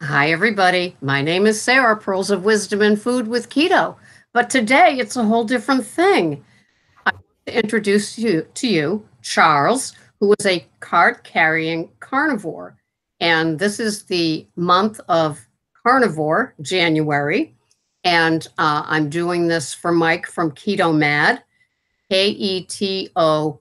Hi, everybody. My name is Sarah, Pearls of Wisdom and Food with Keto. But today it's a whole different thing. I want to introduce you, Charles, who is a cart carrying carnivore. And this is the month of carnivore, January. And I'm doing this for Mike from Keto Mad, KETOMAD.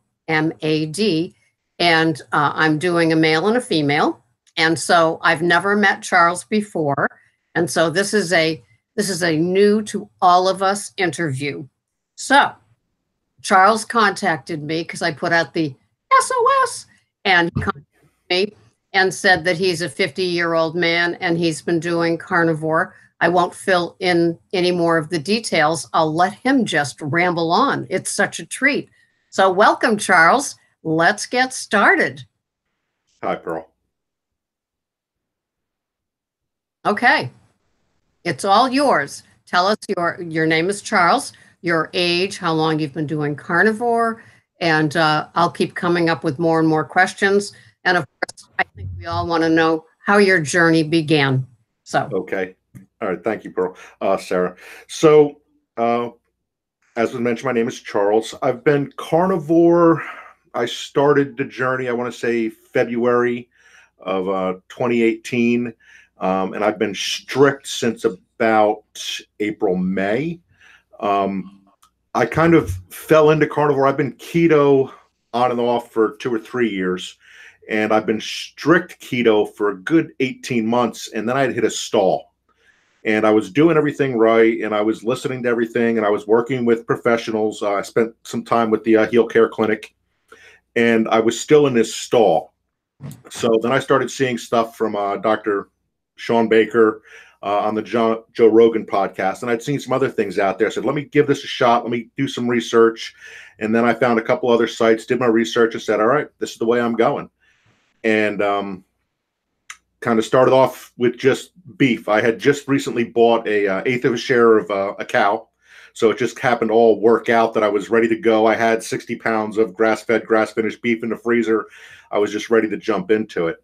And I'm doing a male and a female. And so I've never met Charles before. And so this is a new to all of us interview. So Charles contacted me because I put out the SOS, and he contacted me and said that he's a 50-year-old man and he's been doing carnivore. I won't fill in any more of the details. I'll let him just ramble on. It's such a treat. So welcome, Charles. Let's get started. Hi, Pearl. Okay. It's all yours. Tell us your name is Charles, your age, how long you've been doing carnivore, and I'll keep coming up with more and more questions. And of course, I think we all want to know how your journey began. So, Okay. All right. Thank you, Pearl. Sarah. So, as was mentioned, my name is Charles. I've been carnivore. I started the journey, I want to say February of 2018. And I've been strict since about April, May. I kind of fell into carnivore. I've been keto on and off for 2 or 3 years, and I've been strict keto for a good 18 months, and then I'd hit a stall. And I was doing everything right, and I was listening to everything, and I was working with professionals. I spent some time with the Heal Care Clinic, and I was still in this stall. So then I started seeing stuff from Dr. Sean Baker on the Joe Rogan podcast, and I'd seen some other things out there. I said, let me give this a shot. Let me do some research. And then I found a couple other sites, did my research, and said, all right, this is the way I'm going. And kind of started off with just beef. I had just recently bought a eighth of a share of a cow. So it just happened to all work out that I was ready to go. I had 60 pounds of grass-fed, grass-finished beef in the freezer. I was just ready to jump into it.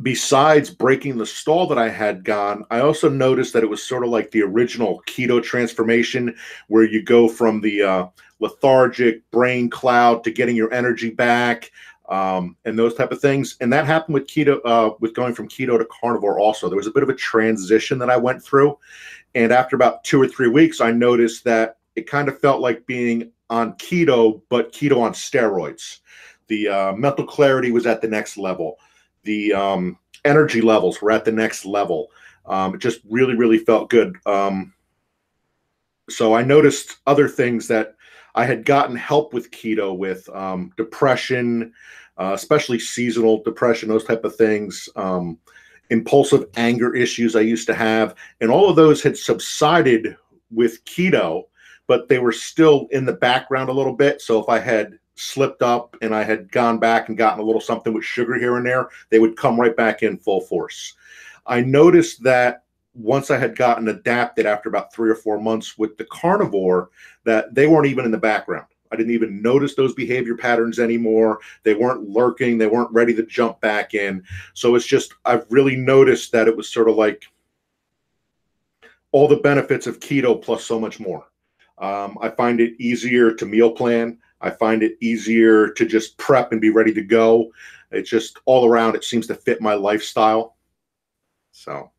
Besides breaking the stall that I had gone, I also noticed that it was sort of like the original keto transformation, where you go from the lethargic brain cloud to getting your energy back, and those type of things. And that happened with keto, with going from keto to carnivore also. There was a bit of a transition that I went through. And after about 2 or 3 weeks, I noticed that it kind of felt like being on keto, but keto on steroids. The mental clarity was at the next level. The energy levels were at the next level. It just really, really felt good. So I noticed other things that I had gotten help with keto with, depression, especially seasonal depression, those type of things, impulsive anger issues I used to have. And all of those had subsided with keto, but they were still in the background a little bit. So if I had slipped up and I had gone back and gotten a little something with sugar here and there, they would come right back in full force. I noticed that once I had gotten adapted after about 3 or 4 months with the carnivore, that they weren't even in the background. I didn't even notice those behavior patterns anymore. They weren't lurking. They weren't ready to jump back in. So it's just, I've really noticed that it was sort of like all the benefits of keto plus so much more. I find it easier to meal plan. I find it easier to just prep and be ready to go. It's just all around, it seems to fit my lifestyle. So.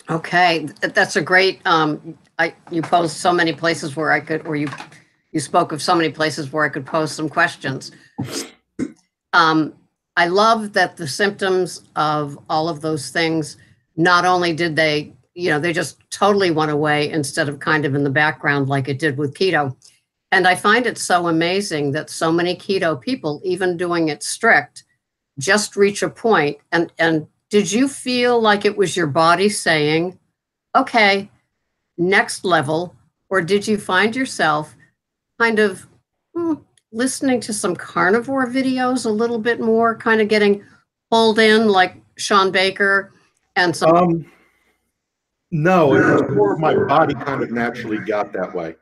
okay, that's a great. You posed so many places where I could, or you spoke of so many places where I could pose some questions. I love that the symptoms of all of those things, not only did they, they just totally went away instead of kind of in the background like it did with keto. And I find it so amazing that so many keto people, even doing it strict, just reach a point. And did you feel like it was your body saying, okay, next level? Or did you find yourself kind of listening to some carnivore videos a little bit more, kind of getting pulled in like Sean Baker and some? No, it was more my body kind of naturally got that way.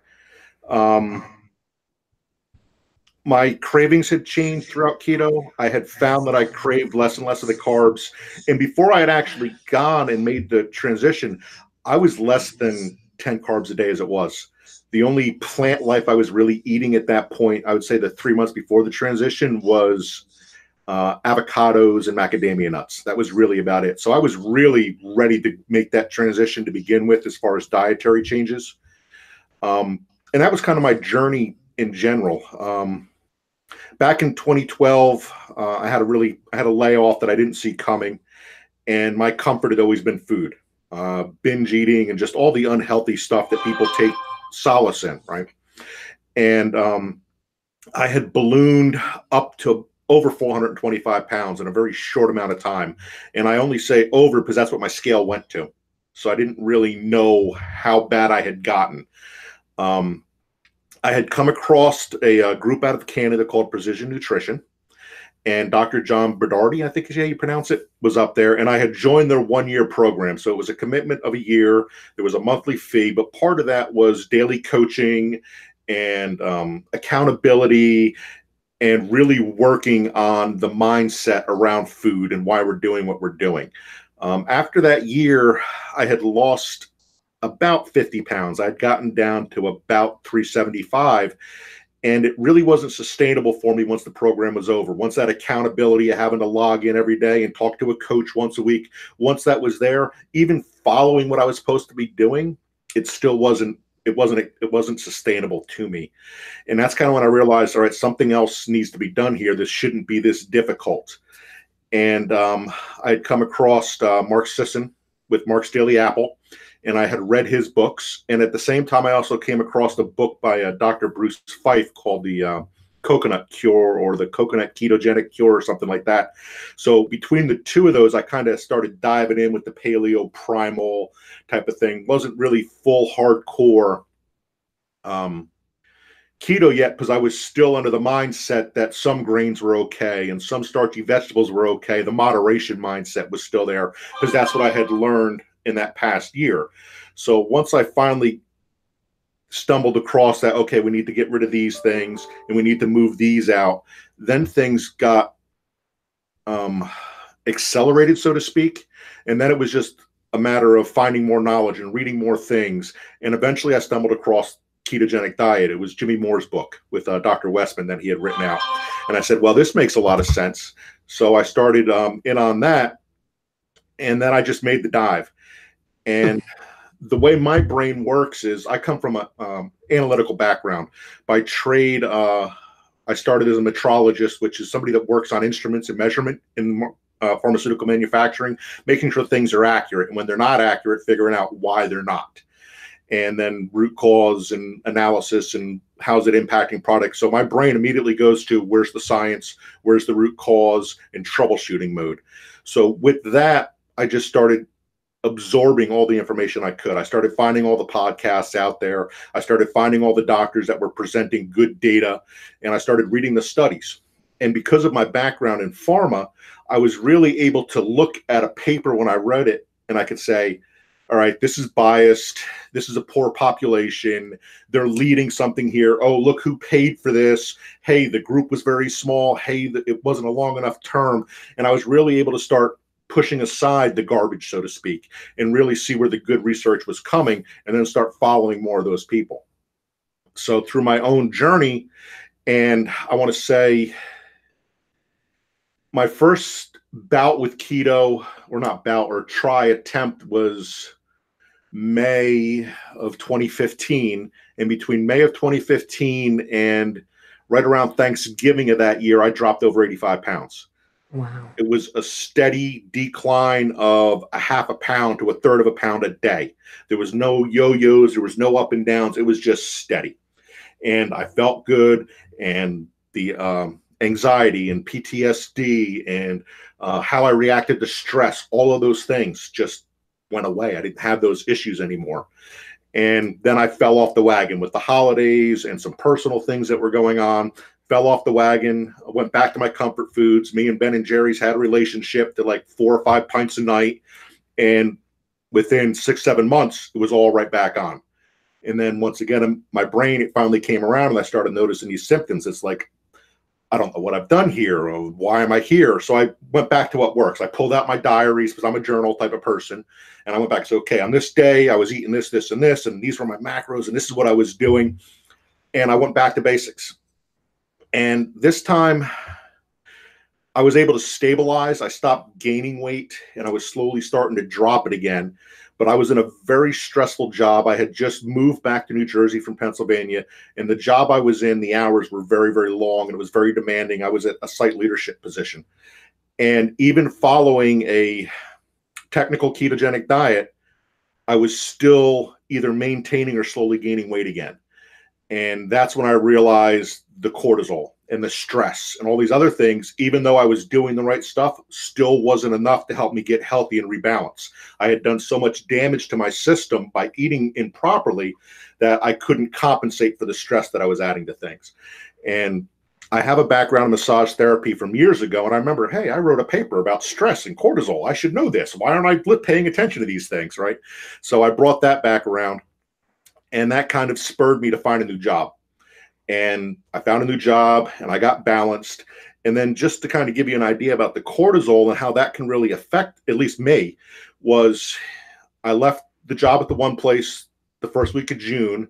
my cravings had changed throughout keto. I had found that I craved less and less of the carbs. And before I had actually gone and made the transition, I was less than 10 carbs a day as it was. The only plant life I was really eating at that point, I would say the 3 months before the transition, was avocados and macadamia nuts. That was really about it. So I was really ready to make that transition to begin with as far as dietary changes. And that was kind of my journey in general. Back in 2012, I had a layoff that I didn't see coming, and my comfort had always been food, binge eating, and just all the unhealthy stuff that people take solace in, right? And I had ballooned up to over 425 pounds in a very short amount of time, and I only say over because that's what my scale went to. So I didn't really know how bad I had gotten. I had come across a group out of Canada called Precision Nutrition, and Dr. John Berardi, I think is how you pronounce it, was up there, and I had joined their 1 year program. So it was a commitment of a year. There was a monthly fee, but part of that was daily coaching and accountability, and really working on the mindset around food and why we're doing what we're doing. After that year, I had lost about 50 pounds. I'd gotten down to about 375, and it really wasn't sustainable for me once the program was over. Once that accountability of having to log in every day and talk to a coach once a week, once that was there, even following what I was supposed to be doing, it still wasn't sustainable to me. And that's kind of when I realized, all right, something else needs to be done here. This shouldn't be this difficult. And I had come across Mark Sisson with Mark's Daily Apple, and I had read his books. And at the same time, I also came across a book by Dr. Bruce Fife called the Coconut Cure, or the Coconut Ketogenic Cure, or something like that. So between the two of those, I kind of started diving in with the paleo primal type of thing. Wasn't really full hardcore keto yet, because I was still under the mindset that some grains were okay and some starchy vegetables were okay. The moderation mindset was still there because that's what I had learned in that past year. So once I finally stumbled across that, okay, we need to get rid of these things and we need to move these out, then things got accelerated, so to speak. And then it was just a matter of finding more knowledge and reading more things. And eventually I stumbled across Ketogenic Diet. It was Jimmy Moore's book with Dr. Westman that he had written out. And I said, well, this makes a lot of sense. So I started in on that. And then I just made the dive. And the way my brain works is I come from an analytical background. By trade, I started as a metrologist, which is somebody that works on instruments and measurement in pharmaceutical manufacturing, making sure things are accurate. And when they're not accurate, figuring out why they're not. And then root cause and analysis and how's it impacting products. So my brain immediately goes to where's the science, where's the root cause, and troubleshooting mode. So with that, I just started absorbing all the information I could. I started finding all the podcasts out there. I started finding all the doctors that were presenting good data, and I started reading the studies. And because of my background in pharma, I was really able to look at a paper when I read it, and I could say, all right, this is biased. This is a poor population. They're leading something here. Oh, look who paid for this. Hey, the group was very small. Hey, it wasn't a long enough term. And I was really able to start pushing aside the garbage, so to speak, and really see where the good research was coming, and then start following more of those people. So through my own journey, and I want to say my first bout with keto, or not bout, or try attempt, was May of 2015. And between May of 2015 and right around Thanksgiving of that year, I dropped over 85 pounds. Wow. It was a steady decline of a half a pound to a third of a pound a day. There was no yo-yos. There was no up and downs. It was just steady. And I felt good. And the anxiety and PTSD and how I reacted to stress, all of those things just went away. I didn't have those issues anymore. And then I fell off the wagon with the holidays and some personal things that were going on. Fell off the wagon. I went back to my comfort foods. Me and Ben and Jerry's had a relationship to like 4 or 5 pints a night. And within 6, 7 months, it was all right back on. And then once again, my brain, it finally came around, and I started noticing these symptoms. It's like I don't know what I've done here, or why am I here? So I went back to what works. I pulled out my diaries because I'm a journal type of person. And I went back and said, okay, on this day, I was eating this, this, and this, and these were my macros, and this is what I was doing. And I went back to basics. And this time I was able to stabilize. I stopped gaining weight and I was slowly starting to drop it again. But I was in a very stressful job. I had just moved back to New Jersey from Pennsylvania, and the job I was in, the hours were very, very long, and it was very demanding. I was at a site leadership position. And even following a technical ketogenic diet, I was still either maintaining or slowly gaining weight again. And that's when I realized the cortisol and the stress and all these other things, even though I was doing the right stuff, still wasn't enough to help me get healthy and rebalance. I had done so much damage to my system by eating improperly that I couldn't compensate for the stress that I was adding to things. And I have a background in massage therapy from years ago, and I remember, hey, I wrote a paper about stress and cortisol. I should know this. Why aren't I paying attention to these things, right? So I brought that back around, and that kind of spurred me to find a new job. And I found a new job and I got balanced. And then just to kind of give you an idea about the cortisol and how that can really affect, at least me, was I left the job at the one place the first week of June.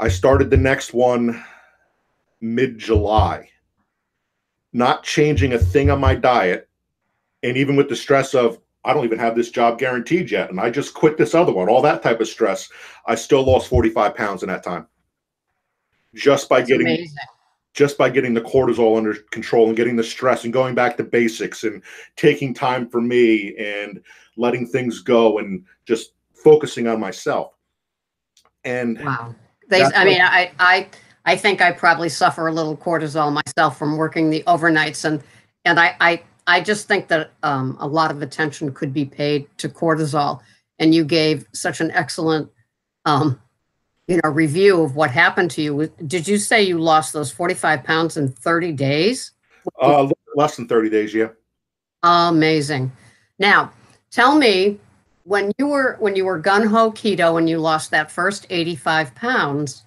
I started the next one mid-July, not changing a thing on my diet. And even with the stress of, I don't even have this job guaranteed yet, and I just quit this other one, all that type of stress, I still lost 45 pounds in that time. Just by getting amazing. Just by getting the cortisol under control and getting the stress and going back to basics and taking time for me and letting things go and just focusing on myself. And wow. I think I probably suffer a little cortisol myself from working the overnights, and I just think that a lot of attention could be paid to cortisol. And you gave such an excellent review of what happened to you. Did you say you lost those 45 pounds in 30 days? a little less than 30 days, yeah. Amazing. Now, tell me, when you were gung-ho keto and you lost that first 85 pounds,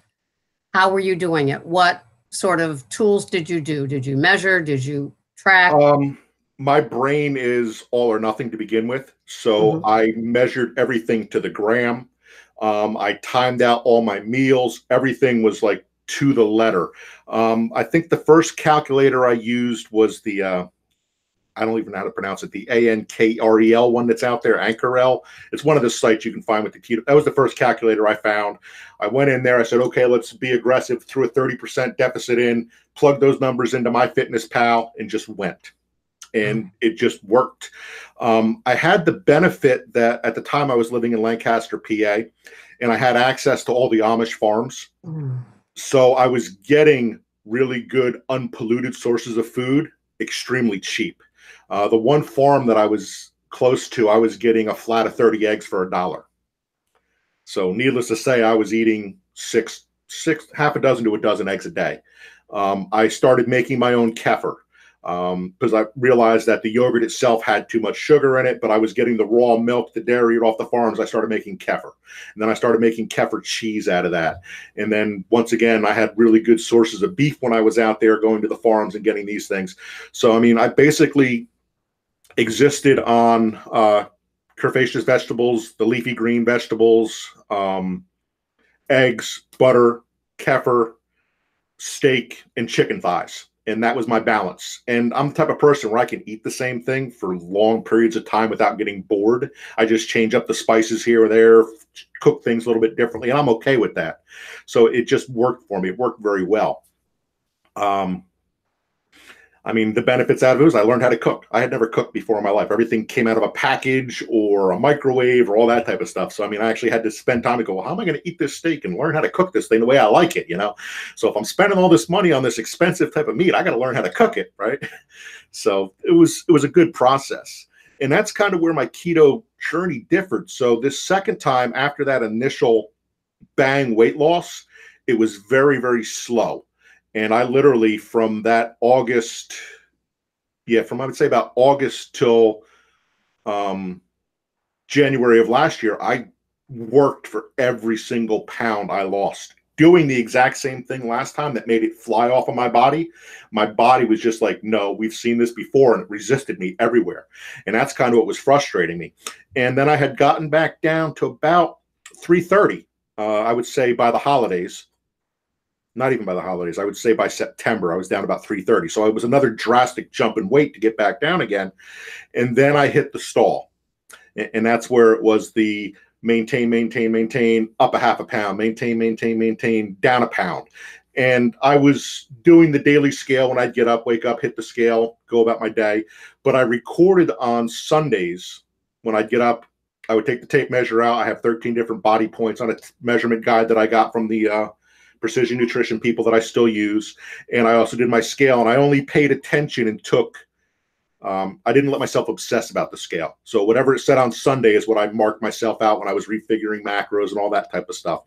how were you doing it? What sort of tools did you do? Did you measure? Did you track? My brain is all or nothing to begin with. So I measured everything to the gram. I timed out all my meals. Everything was like to the letter. I think the first calculator I used was the, I don't even know how to pronounce it, the ANKREL one that's out there, Ankerel. It's one of the sites you can find with the keto. That was the first calculator I found. I went in there. I said, okay, let's be aggressive. Threw a 30% deficit in, plugged those numbers into MyFitnessPal, and just went. And it just worked. I had the benefit that at the time I was living in Lancaster, PA, and I had access to all the Amish farms. So I was getting really good unpolluted sources of food extremely cheap. The one farm that I was close to, I was getting a flat of 30 eggs for $1. So needless to say, I was eating half a dozen to a dozen eggs a day. I started making my own kefir. Because I realized that the yogurt itself had too much sugar in it, but I was getting the raw milk, the dairy off the farms. I started making kefir, and then I started making kefir cheese out of that. And then once again, I had really good sources of beef when I was out there going to the farms and getting these things. So, I mean, I basically existed on curvaceous vegetables, the leafy green vegetables, eggs, butter, kefir, steak, and chicken thighs. And that was my balance. And I'm the type of person where I can eat the same thing for long periods of time without getting bored. I just change up the spices here or there, cook things a little bit differently, and I'm okay with that. So it just worked for me. It worked very well. I mean, the benefits out of it was I learned how to cook. I had never cooked before in my life. Everything came out of a package or a microwave or all that type of stuff. So, I mean, I actually had to spend time to go, well, how am I going to eat this steak and learn how to cook this thing the way I like it, you know? So if I'm spending all this money on this expensive type of meat, I got to learn how to cook it, right? So it was a good process. And that's kind of where my keto journey differed. So this second time after that initial bang weight loss, it was very, very slow. And I literally from that August, from I would say about August till January of last year, I worked for every single pound I lost doing the exact same thing last time that made it fly off of my body was just like, no, we've seen this before, and it resisted me everywhere. And that's kind of what was frustrating me. And then I had gotten back down to about 330, I would say by the holidays. Not even by the holidays. I would say by September, I was down about 330. So it was another drastic jump in weight to get back down again. And then I hit the stall. And that's where it was the maintain, up a half a pound, maintain, down a pound. And I was doing the daily scale when I'd get up, wake up, hit the scale, go about my day. But I recorded on Sundays when I'd get up. I would take the tape measure out. I have 13 different body points on a measurement guide that I got from the Precision Nutrition people that I still use. And I also did my scale, and I only paid attention and took, I didn't let myself obsess about the scale. So whatever it said on Sunday is what I marked myself out when I was refiguring macros and all that type of stuff.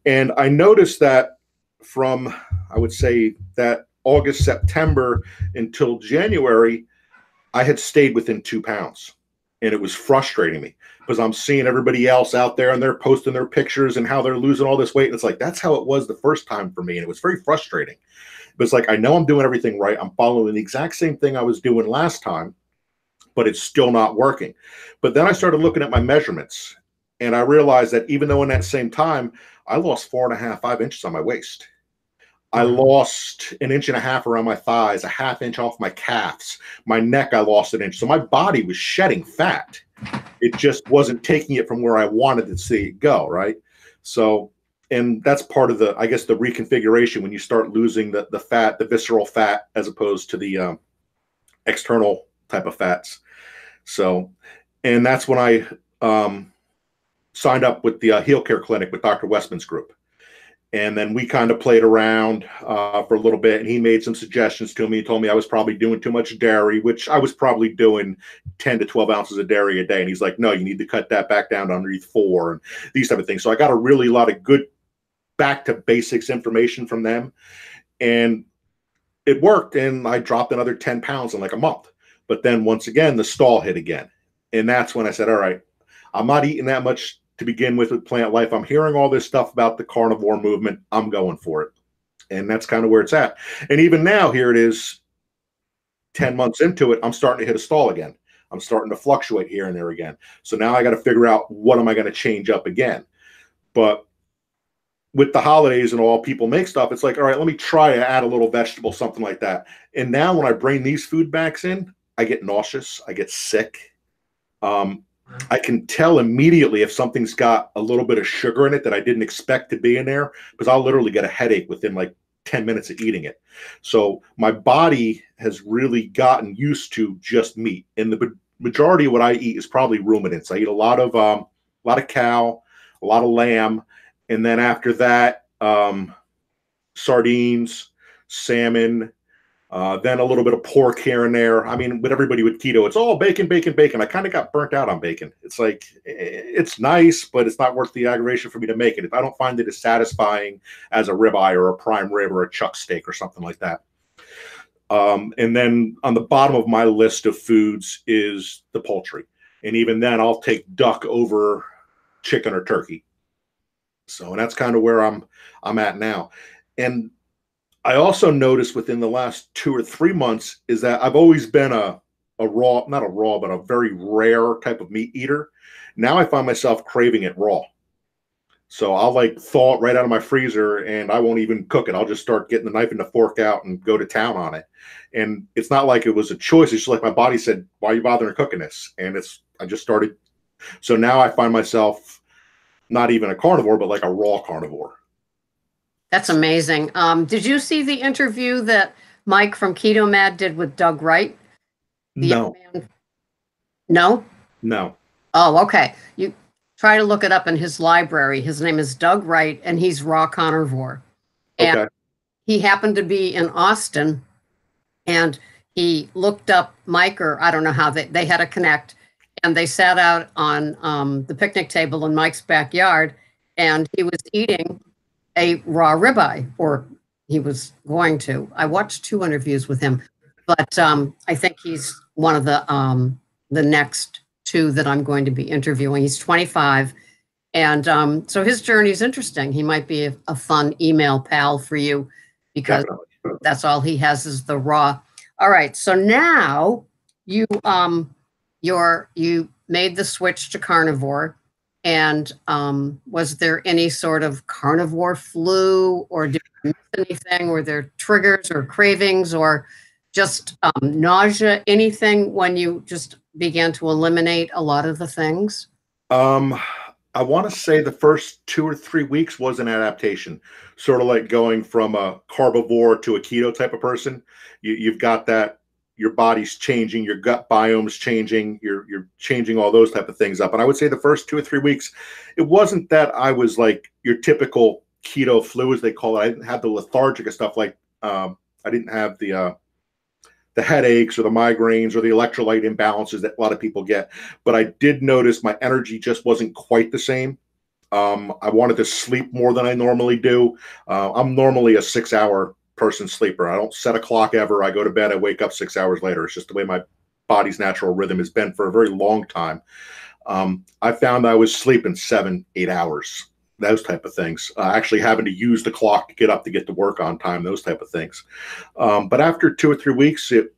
And I noticed that from, I would say that August, September until January, I had stayed within 2 pounds. And it was frustrating me because I'm seeing everybody else out there and they're posting their pictures and how they're losing all this weight. And it's like, that's how it was the first time for me. And it was very frustrating. But it's like, I know I'm doing everything right. I'm following the exact same thing I was doing last time, but it's still not working. But then I started looking at my measurements, and I realized that even though in that same time, I lost 4.5, 5 inches on my waist. I lost 1.5 inches around my thighs, a 1/2 inch off my calves. My neck, I lost 1 inch. So my body was shedding fat. It just wasn't taking it from where I wanted to see it go, right? So, and that's part of the, I guess, the reconfiguration when you start losing the fat, the visceral fat, as opposed to the external type of fats. So, and that's when I signed up with the Heal Care Clinic with Dr. Westman's group. And then we kind of played around for a little bit, and he made some suggestions to me. He told me I was probably doing too much dairy, which I was probably doing 10 to 12 ounces of dairy a day. And he's like, no, you need to cut that back down to underneath 4 and these type of things. So I got a really lot of good back to basics information from them. And it worked, and I dropped another 10 pounds in like a month. But then once again, the stall hit again. And that's when I said, all right, I'm not eating that much to begin with Plant Life. I'm hearing all this stuff about the carnivore movement. I'm going for it. And that's kind of where it's at. And even now, here it is, 10 months into it, I'm starting to hit a stall again. I'm starting to fluctuate here and there again. So now I got to figure out, what am I going to change up again? But with the holidays and all, people make stuff. It's like, all right, let me try to add a little vegetable, something like that. And now when I bring these food backs in, I get nauseous. I get sick. I can tell immediately if something's got a little bit of sugar in it that I didn't expect to be in there, because I'll literally get a headache within like 10 minutes of eating it. So my body has really gotten used to just meat. And the majority of what I eat is probably ruminants. I eat a lot of cow, a lot of lamb. And then after that, sardines, salmon, then a little bit of pork here and there. I mean, with everybody with keto, it's all bacon, bacon, bacon. I kind of got burnt out on bacon. It's like, it's nice, but it's not worth the aggravation for me to make it if I don't find it as satisfying as a ribeye or a prime rib or a chuck steak or something like that. And then on the bottom of my list of foods is the poultry. And even then, I'll take duck over chicken or turkey. So, and that's kind of where I'm at now. And I also noticed within the last 2 or 3 months is that I've always been a raw, not a raw, but a very rare type of meat eater. Now I find myself craving it raw. So I'll like thaw it right out of my freezer, and I won't even cook it. I'll just start getting the knife and the fork out and go to town on it. And it's not like it was a choice. It's just like my body said, why are you bothering cooking this? And I just started. So now I find myself not even a carnivore, but like a raw carnivore. That's amazing. Did you see the interview that Mike from Keto Mad did with Doug Wright? No. No? No. Oh, okay. You try to look it up in his library. His name is Doug Wright, and he's raw carnivore. And okay. He happened to be in Austin, and he looked up Mike, or I don't know how they had a connect, and they sat out on the picnic table in Mike's backyard, and he was eating a raw ribeye, or he was going to. I watched 2 interviews with him, but I think he's one of the next 2 that I'm going to be interviewing. He's 25, And so his journey is interesting. He might be a fun email pal for you because Definitely. that's all he has is the raw. All right. So now you made the switch to carnivore. And was there any sort of carnivore flu, or did you miss anything? Were there triggers or cravings or just nausea, anything when you just began to eliminate a lot of the things? Um, I want to say the first 2 or 3 weeks was an adaptation, sort of like going from a carbivore to a keto type of person. You've got that, your body's changing, your gut biome's changing, you're changing all those type of things up. And I would say the first 2 or 3 weeks, it wasn't that I was like your typical keto flu, as they call it. I didn't have the lethargic stuff like I didn't have the headaches or the migraines or the electrolyte imbalances that a lot of people get. But I did notice my energy just wasn't quite the same. I wanted to sleep more than I normally do. I'm normally a 6 hour person sleeper. I don't set a clock ever. I go to bed, I wake up 6 hours later. It's just the way my body's natural rhythm has been for a very long time. I found I was sleeping 7, 8 hours, those type of things. Actually having to use the clock to get up to get to work on time, those type of things. But after 2 or 3 weeks, it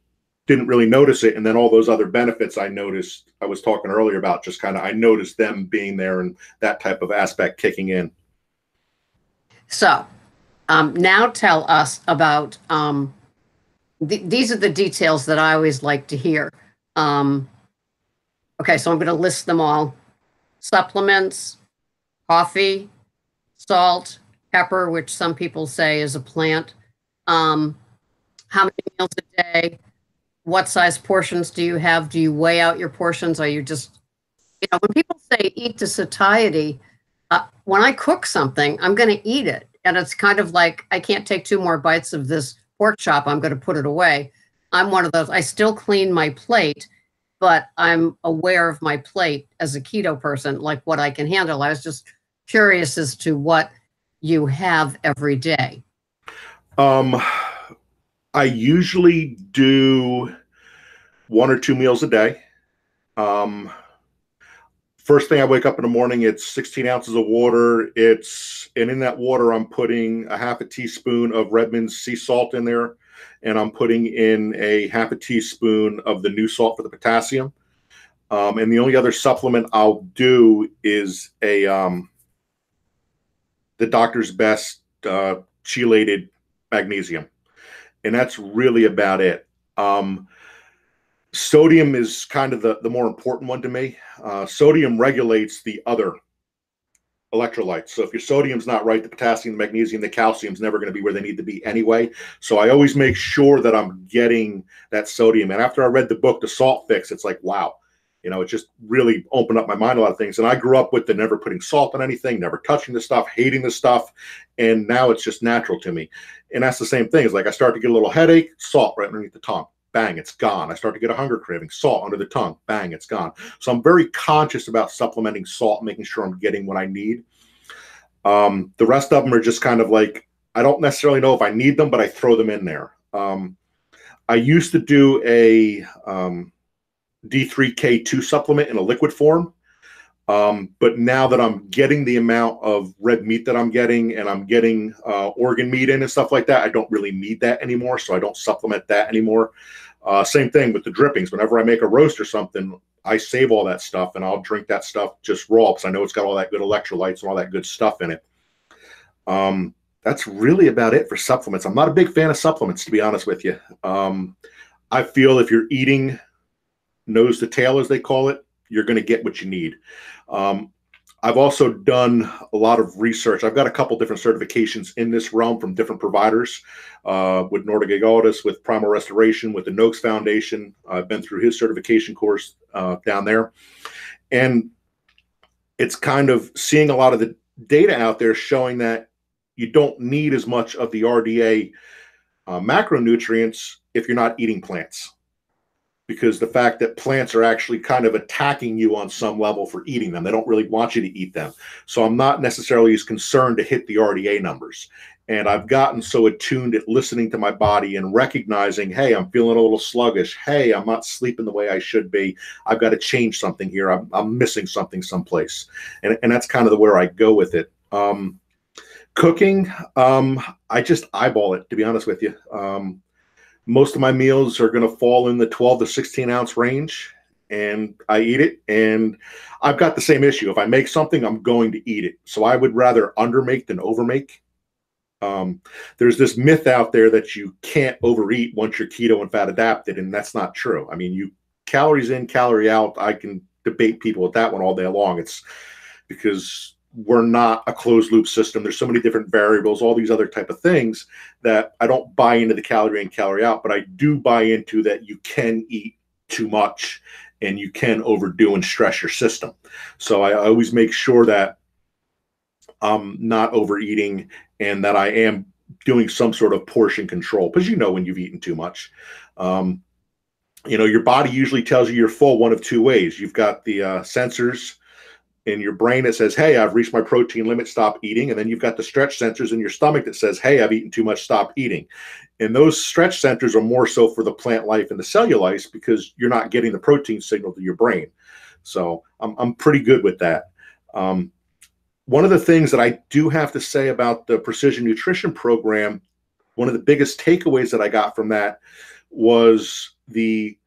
didn't really notice it. And then all those other benefits I noticed, I was talking earlier about, just kind of, I noticed them being there and that type of aspect kicking in. So now tell us about these are the details that I always like to hear. Okay, so I'm going to list them all: supplements, coffee, salt, pepper, which some people say is a plant. How many meals a day? What size portions do you have? Do you weigh out your portions? Are you just, when people say eat to satiety, when I cook something, I'm going to eat it. And it's kind of like, I can't take 2 more bites of this pork chop. I'm going to put it away. I'm one of those. I still clean my plate, but I'm aware of my plate as a keto person, like what I can handle. I was just curious as to what you have every day. I usually do 1 or 2 meals a day. First thing I wake up in the morning, it's 16 ounces of water. And in that water, I'm putting a half a teaspoon of Redmond's sea salt in there. And I'm putting in a half a teaspoon of the new salt for the potassium. And the only other supplement I'll do is the doctor's best chelated magnesium. And that's really about it. Sodium is kind of the more important one to me. Sodium regulates the other electrolytes. So if your sodium's not right, the potassium, the magnesium, the calcium's never going to be where they need to be anyway. So I always make sure that I'm getting that sodium. And after I read the book, The Salt Fix, it's like, wow, it just really opened up my mind a lot of things. And I grew up with the never putting salt on anything, never touching the stuff, hating the stuff. And now it's just natural to me. And that's the same thing. It's like I start to get a little headache, salt right underneath the tongue. Bang, it's gone. I start to get a hunger craving, salt under the tongue. Bang, it's gone. So I'm very conscious about supplementing salt, making sure I'm getting what I need. The rest of them are just kind of like, I don't necessarily know if I need them, but I throw them in there. I used to do a D3K2 supplement in a liquid form. But now that I'm getting the amount of red meat that I'm getting, and I'm getting organ meat in and stuff like that, I don't really need that anymore. So I don't supplement that anymore. Same thing with the drippings. Whenever I make a roast or something, I save all that stuff and I'll drink that stuff just raw because I know it's got all that good electrolytes and all that good stuff in it. That's really about it for supplements. I'm not a big fan of supplements, to be honest with you. I feel if you're eating nose to tail, as they call it, you're going to get what you need. I've also done a lot of research. I've got a couple different certifications in this realm from different providers, with Nordic Egaltis, with Primal Restoration, with the Noakes Foundation. I've been through his certification course down there. And it's kind of seeing a lot of the data out there showing that you don't need as much of the RDA macronutrients if you're not eating plants. Because the fact that plants are actually kind of attacking you on some level for eating them. They don't really want you to eat them. So I'm not necessarily as concerned to hit the RDA numbers. And I've gotten so attuned at listening to my body and recognizing, hey, I'm feeling a little sluggish. Hey, I'm not sleeping the way I should be. I've got to change something here. I'm missing something someplace. And that's kind of the where I go with it. Cooking, I just eyeball it, to be honest with you. Most of my meals are going to fall in the 12 to 16 ounce range, and I eat it. And I've got the same issue. If I make something, I'm going to eat it. So I would rather undermake than overmake. There's this myth out there that you can't overeat once you're keto and fat adapted, and that's not true. I mean, you calories in, calorie out. I can debate people with that one all day long. It's because we're not a closed loop system. There's so many different variables, all these other type of things that I don't buy into the calorie in, calorie out, but I do buy into that you can eat too much and you can overdo and stress your system. So I always make sure that I'm not overeating and that I am doing some sort of portion control, because you know when you've eaten too much. Your body usually tells you you're full one of two ways. You've got the sensors in your brain that says, hey, I've reached my protein limit, stop eating. And then you've got the stretch sensors in your stomach that says, hey, I've eaten too much, stop eating. And those stretch sensors are more so for the plant life and the cellulose, because you're not getting the protein signal to your brain. So I'm pretty good with that. One of the things that I do have to say about the precision nutrition program, one of the biggest takeaways that I got from that was the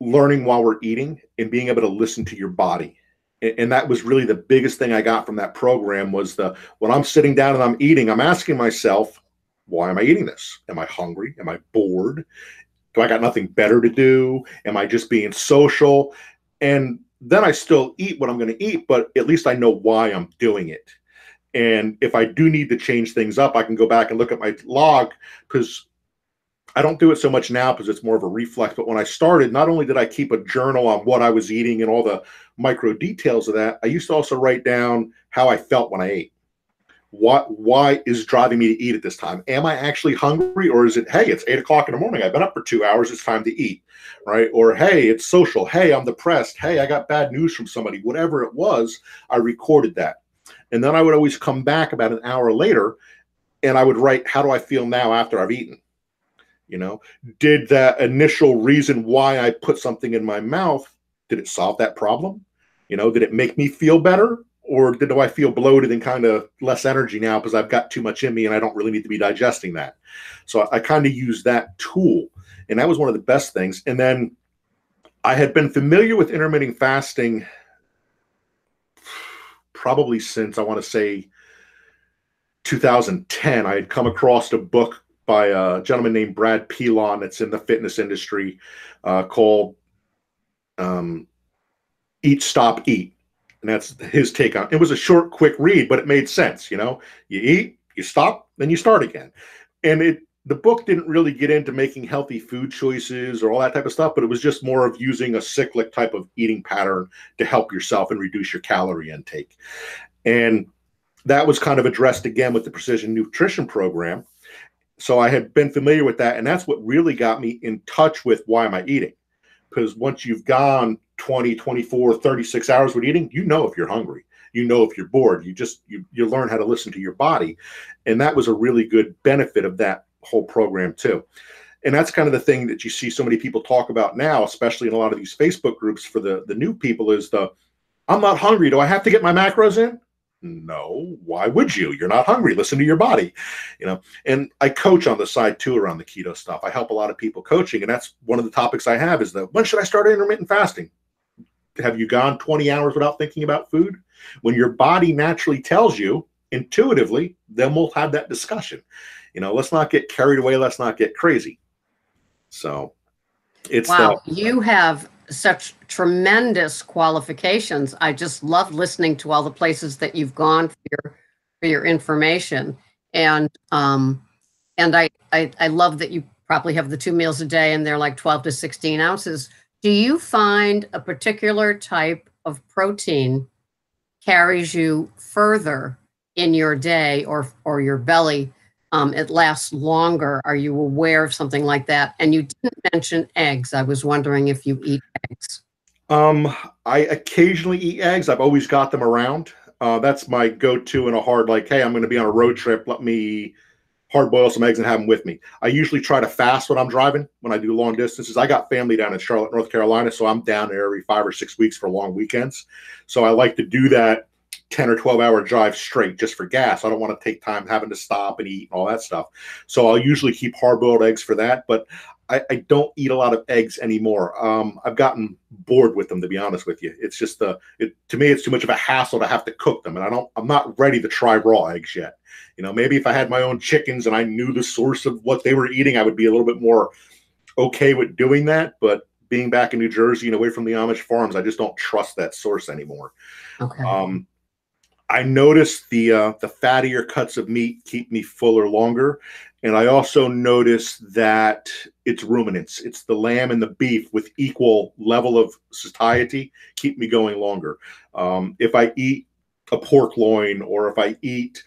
learning while we're eating and being able to listen to your body. And that was really the biggest thing I got from that program was when I'm sitting down and I'm eating, I'm asking myself, why am I eating this? Am I hungry? Am I bored? Do I got nothing better to do? Am I just being social? And then I still eat what I'm going to eat, but at least I know why I'm doing it. And if I do need to change things up, I can go back and look at my log, because I don't do it so much now because it's more of a reflex. But when I started, not only did I keep a journal on what I was eating and all the micro details of that, I used to also write down how I felt when I ate. Why is driving me to eat at this time? Am I actually hungry, or is it, hey, it's 8 o'clock in the morning, I've been up for 2 hours, it's time to eat, right? Or, hey, it's social. Hey, I'm depressed. Hey, I got bad news from somebody. Whatever it was, I recorded that. And then I would always come back about an hour later and I would write, how do I feel now after I've eaten? Did that initial reason why I put something in my mouth, did it solve that problem? Did it make me feel better? Or do I feel bloated and kind of less energy now because I've got too much in me and I don't really need to be digesting that? So I kind of use that tool. And that was one of the best things. And then I had been familiar with intermittent fasting probably since, I want to say, 2010. I had come across a book by a gentleman named Brad Pilon that's in the fitness industry called Eat, Stop, Eat. And that's his take on it. It was a short, quick read, but it made sense. You eat, you stop, then you start again. And the book didn't really get into making healthy food choices or all that type of stuff, but it was just more of using a cyclic type of eating pattern to help yourself and reduce your calorie intake. And that was kind of addressed again with the precision nutrition program. So I had been familiar with that. And that's what really got me in touch with why am I eating? Because once you've gone 20, 24, 36 hours with eating, if you're hungry, if you're bored, you learn how to listen to your body. And that was a really good benefit of that whole program too. And that's kind of the thing that you see so many people talk about now, especially in a lot of these Facebook groups for the new people, is I'm not hungry. Do I have to get my macros in? No, why would you? You're not hungry. Listen to your body, And I coach on the side too around the keto stuff. I help a lot of people coaching, and that's one of the topics I have is when should I start intermittent fasting? Have you gone 20 hours without thinking about food? When your body naturally tells you intuitively, then we'll have that discussion. Let's not get carried away. Let's not get crazy. So it's wow, you have such tremendous qualifications. I just love listening to all the places that you've gone for your information. And I love that you probably have the 2 meals a day and they're like 12 to 16 ounces. Do you find a particular type of protein carries you further in your day or your belly? It lasts longer. Are you aware of something like that? And you didn't mention eggs. I was wondering if you eat eggs. I occasionally eat eggs. I've always got them around. That's my go-to in a hard, like, hey, I'm going to be on a road trip. Let me hard boil some eggs and have them with me. I usually try to fast when I'm driving, when I do long distances. I got family down in Charlotte, North Carolina, so I'm down there every 5 or 6 weeks for long weekends. So I like to do that 10 or 12-hour drive straight just for gas. I don't want to take time having to stop and eat and all that stuff. So I'll usually keep hard-boiled eggs for that, but I don't eat a lot of eggs anymore. I've gotten bored with them, to be honest with you. It's just to me, it's too much of a hassle to have to cook them, and I'm not ready to try raw eggs yet. Maybe if I had my own chickens and I knew the source of what they were eating, I would be a little bit more okay with doing that. But being back in New Jersey and away from the Amish farms, I just don't trust that source anymore. Okay. I noticed the fattier cuts of meat keep me fuller longer. And I also noticed that it's ruminants. It's the lamb and the beef with equal level of satiety keep me going longer. If I eat a pork loin or if I eat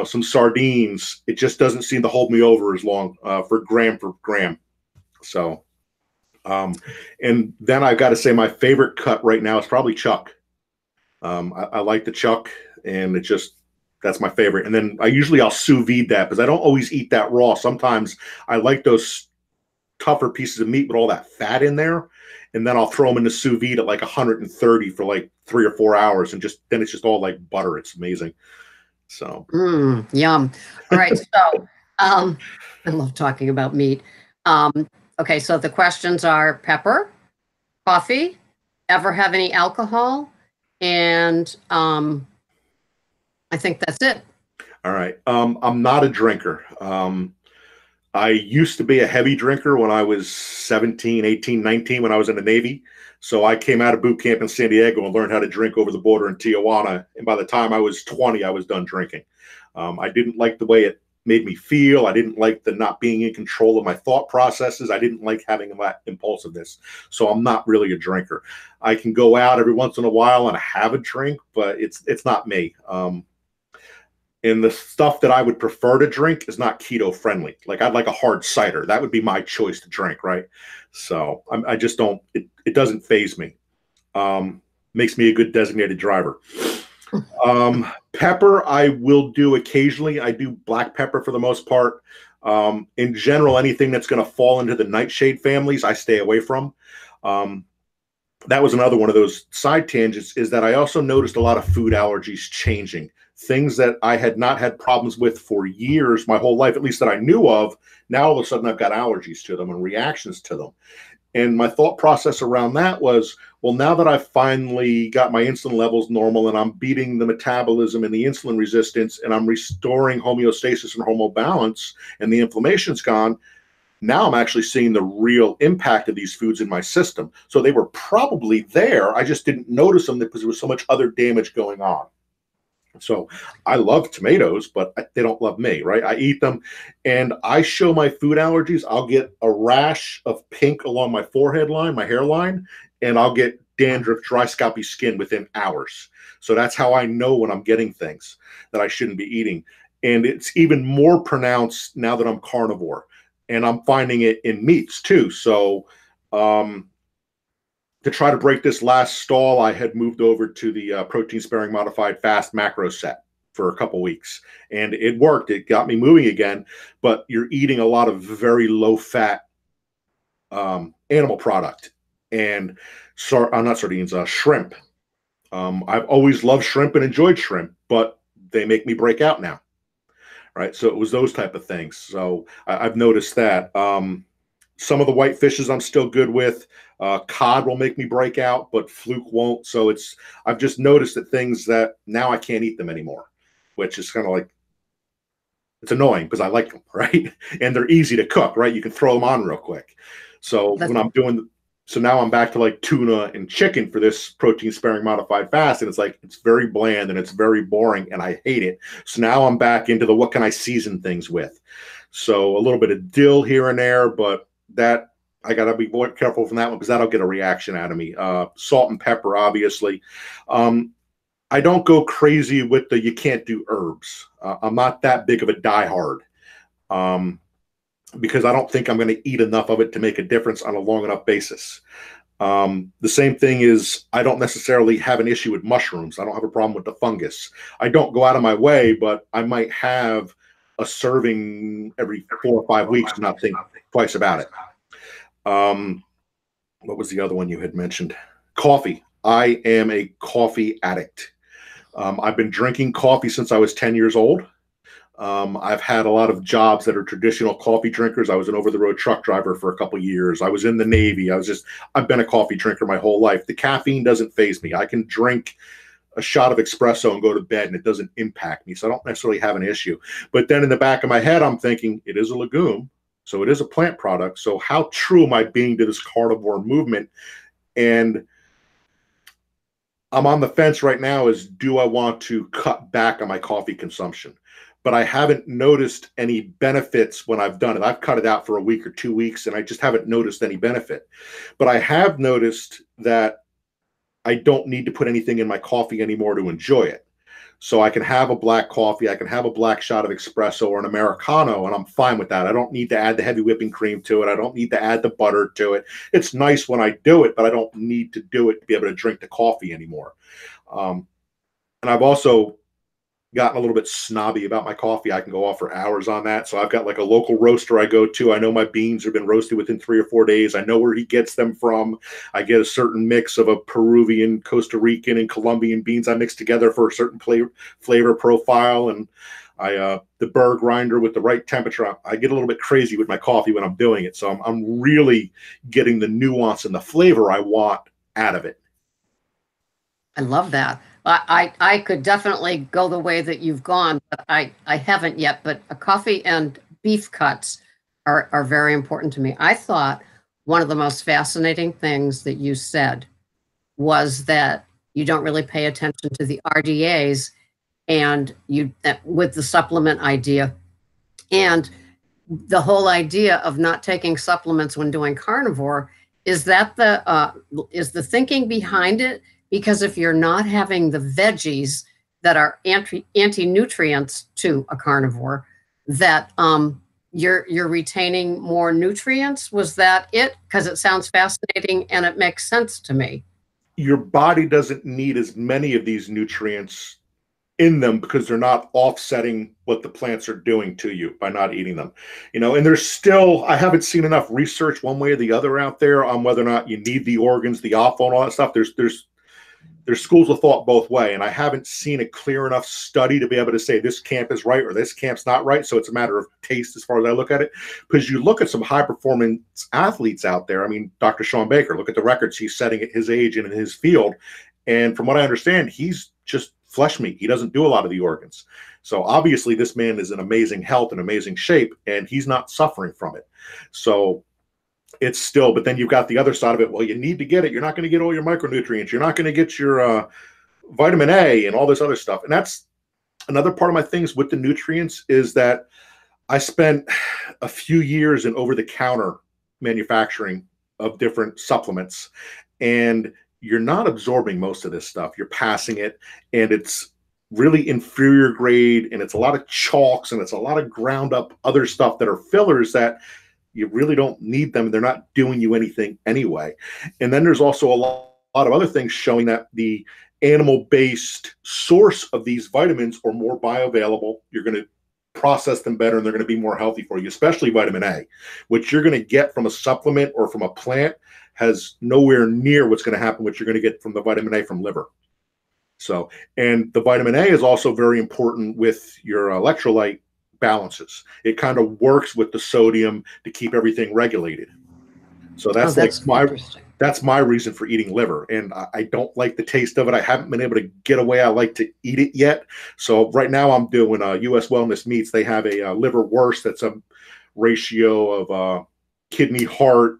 some sardines, it just doesn't seem to hold me over as long for gram. So, and then I've got to say my favorite cut right now is probably chuck. I like the chuck, and that's my favorite. And then I'll sous vide that because I don't always eat that raw. Sometimes I like those tougher pieces of meat with all that fat in there, and then I'll throw them in the sous vide at like 130 for like 3 or 4 hours, and then it's just all like butter. It's amazing. So, yum. All right. So, I love talking about meat. Okay. So the questions are pepper, coffee, ever have any alcohol? And I think that's it. All right. I'm not a drinker. I used to be a heavy drinker when I was 17, 18, 19 when I was in the Navy. So I came out of boot camp in San Diego and learned how to drink over the border in Tijuana. And by the time I was 20, I was done drinking. I didn't like the way it made me feel. I didn't like the not being in control of my thought processes. I didn't like having that impulsiveness. So I'm not really a drinker. I can go out every once in a while and have a drink, but it's not me. And the stuff that I would prefer to drink is not keto friendly. Like I'd like a hard cider. That would be my choice to drink, right? So I just don't. It doesn't faze me. Makes me a good designated driver. Pepper, I will do occasionally. I do black pepper for the most part. In general, anything that's going to fall into the nightshade families, I stay away from. That was another one of those side tangents, is that I also noticed a lot of food allergies changing. Things that I had not had problems with for years, my whole life, at least that I knew of, now all of a sudden I've got allergies to them and reactions to them. And my thought process around that was, well, now that I've finally got my insulin levels normal and I'm beating the metabolism and the insulin resistance and I'm restoring homeostasis and hormonal balance and the inflammation's gone, now I'm actually seeing the real impact of these foods in my system. So they were probably there. I just didn't notice them because there was so much other damage going on. So I love tomatoes, but they don't love me, right? I eat them and I show my food allergies. I'll get a rash of pink along my forehead line, my hairline, and I'll get dandruff, dry, scalpy skin within hours. So that's how I know when I'm getting things that I shouldn't be eating. And it's even more pronounced now that I'm carnivore, and I'm finding it in meats too. So, to try to break this last stall, I had moved over to the protein sparing modified fast macro set for a couple weeks, and it worked. It got me moving again, but you're eating a lot of very low fat animal product, and not sardines, shrimp. I've always loved shrimp and enjoyed shrimp, but they make me break out now. Right. So it was those type of things. So I've noticed that. Some of the white fishes I'm still good with. Cod will make me break out, but fluke won't. So I've just noticed that things that now I can't eat them anymore, which is kind of like, it's annoying because I like them, right? And they're easy to cook, right? You can throw them on real quick. So so now I'm back to like tuna and chicken for this protein sparing modified fast. And it's very bland and it's very boring and I hate it. So now I'm back into what can I season things with? So a little bit of dill here and there, but that I got to be more careful from that one because that'll get a reaction out of me. Salt and pepper, obviously. I don't go crazy with you can't do herbs. I'm not that big of a diehard because I don't think I'm going to eat enough of it to make a difference on a long enough basis. The same thing is, I don't necessarily have an issue with mushrooms. I don't have a problem with the fungus. I don't go out of my way, but I might have a serving every 4 or 5 weeks and not think twice about it. What was the other one you had mentioned? Coffee. I am a coffee addict. I've been drinking coffee since I was 10 years old. I've had a lot of jobs that are traditional coffee drinkers. I was an over-the-road truck driver for a couple of years. I was in the Navy. I've been a coffee drinker my whole life. The caffeine doesn't faze me. I can drink a shot of espresso and go to bed and it doesn't impact me. So I don't necessarily have an issue. But then in the back of my head, I'm thinking it is a legume. So it is a plant product. So how true am I being to this carnivore movement? And I'm on the fence right now is, do I want to cut back on my coffee consumption? But I haven't noticed any benefits when I've done it. I've cut it out for a week or 2 weeks and I just haven't noticed any benefit. But I have noticed that I don't need to put anything in my coffee anymore to enjoy it. So I can have a black coffee, I can have a black shot of espresso or an Americano, and I'm fine with that. I don't need to add the heavy whipping cream to it. I don't need to add the butter to it. It's nice when I do it, but I don't need to do it to be able to drink the coffee anymore. And I've also gotten a little bit snobby about my coffee. I can go off for hours on that. So I've got like a local roaster I go to. I know my beans have been roasted within 3 or 4 days. I know where he gets them from. I get a certain mix of a Peruvian, Costa Rican, and Colombian beans I mix together for a certain flavor profile. And the burr grinder with the right temperature. I get a little bit crazy with my coffee when I'm doing it. So I'm really getting the nuance and the flavor I want out of it. I love that. I could definitely go the way that you've gone, but I haven't yet. But a coffee and beef cuts are very important to me. I thought one of the most fascinating things that you said was that you don't really pay attention to the RDAs and you with the supplement idea. And the whole idea of not taking supplements when doing carnivore, is that is the thinking behind it? Because if you're not having the veggies that are anti-nutrients to a carnivore, that you're retaining more nutrients. Was that it? Because it sounds fascinating and it makes sense to me. Your body doesn't need as many of these nutrients in them because they're not offsetting what the plants are doing to you by not eating them. And there's still, I haven't seen enough research one way or the other out there on whether or not you need the organs, the offal, and all that stuff. There's schools of thought both way, and I haven't seen a clear enough study to be able to say this camp is right or this camp's not right. So it's a matter of taste as far as I look at it. Because you look at some high performance athletes out there. I mean, Dr. Sean Baker, look at the records he's setting at his age and in his field. And from what I understand, he's just flesh meat. He doesn't do a lot of the organs. So obviously this man is in amazing health and amazing shape, and he's not suffering from it. So it's still, but then you've got the other side of it. Well, you need to get it. You're not going to get all your micronutrients. You're not going to get your vitamin A and all this other stuff. And that's another part of my things with the nutrients is that I spent a few years in over-the-counter manufacturing of different supplements, and you're not absorbing most of this stuff. You're passing it, and it's really inferior grade, and it's a lot of chalks, and it's a lot of ground up other stuff that are fillers that you really don't need them. They're not doing you anything anyway. And then there's also a lot of other things showing that the animal-based source of these vitamins are more bioavailable. You're going to process them better, and they're going to be more healthy for you, especially vitamin A, which you're going to get from a supplement or from a plant has nowhere near what's going to happen, what you're going to get from the vitamin A from liver. So, and the vitamin A is also very important with your electrolyte balances. It kind of works with the sodium to keep everything regulated. So that's that's my reason for eating liver. And I don't like the taste of it. I haven't been able to get away. I like to eat it yet. So right now I'm doing US Wellness Meats. They have a liver wurst that's a ratio of kidney, heart,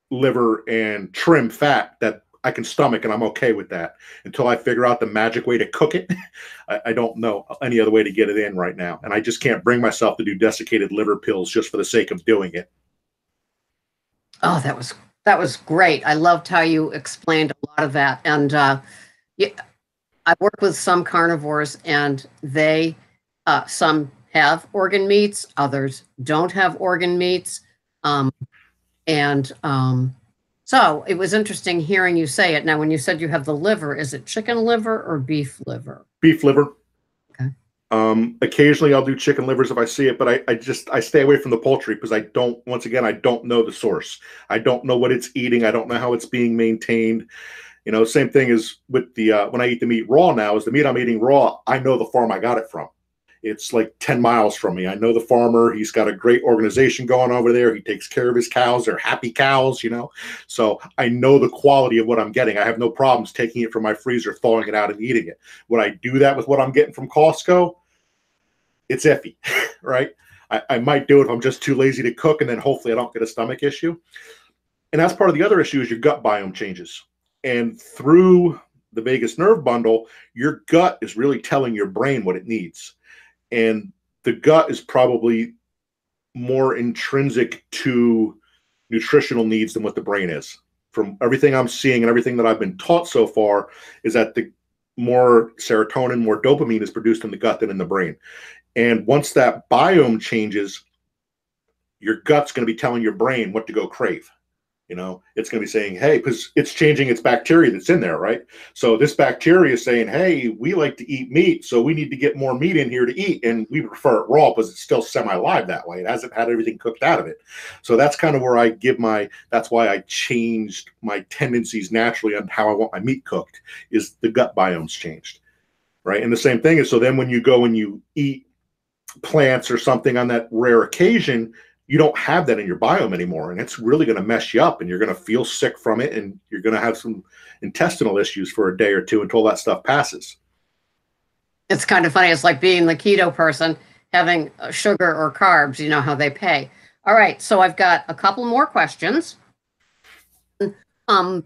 liver, and trim fat that I can stomach, and I'm okay with that until I figure out the magic way to cook it. I don't know any other way to get it in right now. And I just can't bring myself to do desiccated liver pills just for the sake of doing it. Oh, that was great. I loved how you explained a lot of that. And yeah, I work with some carnivores, and they some have organ meats, others don't have organ meats, so So it was interesting hearing you say it. Now, when you said you have the liver, is it chicken liver or beef liver? Beef liver. Okay. Occasionally I'll do chicken livers if I see it, but I stay away from the poultry because I don't, once again, I don't know the source. I don't know what it's eating. I don't know how it's being maintained. You know, same thing as with the, when I eat the meat raw now, is the meat I'm eating raw, I know the farm I got it from. It's like 10 miles from me. I know the farmer. He's got a great organization going over there. He takes care of his cows. They're happy cows, you know. So I know the quality of what I'm getting. I have no problems taking it from my freezer, thawing it out, and eating it. Would I do that with what I'm getting from Costco? It's iffy, right? I might do it if I'm just too lazy to cook, and then hopefully I don't get a stomach issue. And that's part of the other issue is your gut biome changes. And through the vagus nerve bundle, your gut is really telling your brain what it needs. And the gut is probably more intrinsic to nutritional needs than what the brain is. From everything I'm seeing and everything that I've been taught so far is that the more serotonin, more dopamine is produced in the gut than in the brain. And once that biome changes, your gut's going to be telling your brain what to go crave. You know, it's going to be saying, hey, because it's changing its bacteria that's in there, right? So this bacteria is saying, hey, we like to eat meat, so we need to get more meat in here to eat. And we prefer it raw because it's still semi-live that way. It hasn't had everything cooked out of it. So that's kind of where I give that's why I changed my tendencies naturally on how I want my meat cooked, is the gut biome's changed, right? And the same thing is, so then when you go and you eat plants or something on that rare occasion, you don't have that in your biome anymore, and it's really going to mess you up, and you're going to feel sick from it, and you're going to have some intestinal issues for a day or two until that stuff passes. It's kind of funny. It's like being the keto person, having sugar or carbs, you know how they pay. All right, so I've got a couple more questions. Um,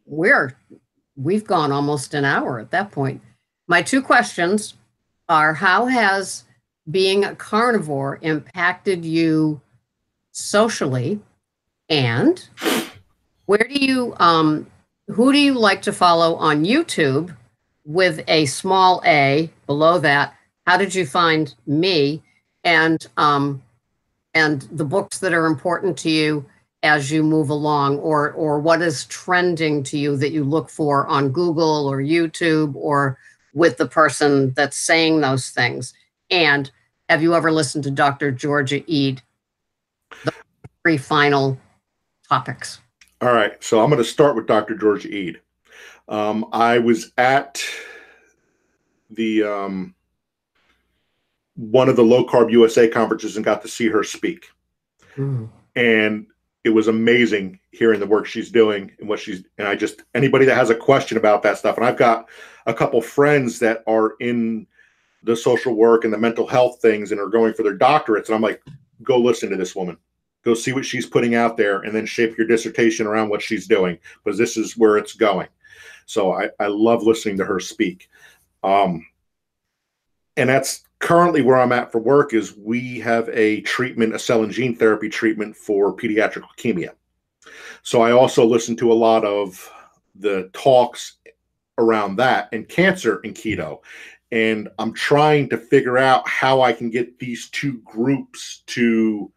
we've gone almost an hour at that point. My two questions are, how has being a carnivore impacted you socially, and where do you who do you like to follow on YouTube with a small a below that? How did you find me? And the books that are important to you as you move along, or what is trending to you that you look for on Google or YouTube, or with the person that's saying those things? And have you ever listened to Dr. Georgia Ede? The three final topics. All right, so I'm going to start with Dr. Georgia Ede. I was at the one of the Low Carb USA conferences and got to see her speak. And it was amazing hearing the work she's doing and what she's, and I just, anybody that has a question about that stuff, and I've got a couple friends that are in the social work and the mental health things and are going for their doctorates, and I'm like, go listen to this woman. Go see what she's putting out there, and then shape your dissertation around what she's doing, because this is where it's going. So I love listening to her speak. And that's currently where I'm at for work. Is we have a treatment, a cell and gene therapy treatment for pediatric leukemia. So I also listen to a lot of the talks around that and cancer and keto. And I'm trying to figure out how I can get these two groups to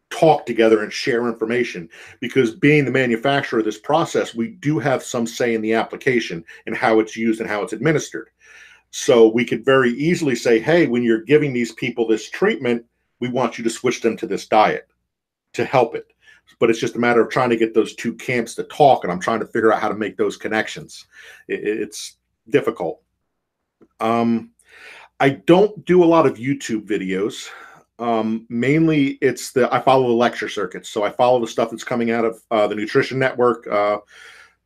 talk together and share information, because being the manufacturer of this process, we do have some say in the application and how it's used and how it's administered. So we could very easily say, hey, when you're giving these people this treatment, we want you to switch them to this diet to help it. But it's just a matter of trying to get those two camps to talk, and I'm trying to figure out how to make those connections. It's difficult. I don't do a lot of YouTube videos. Mainly it's I follow the lecture circuits. So I follow the stuff that's coming out of the Nutrition Network,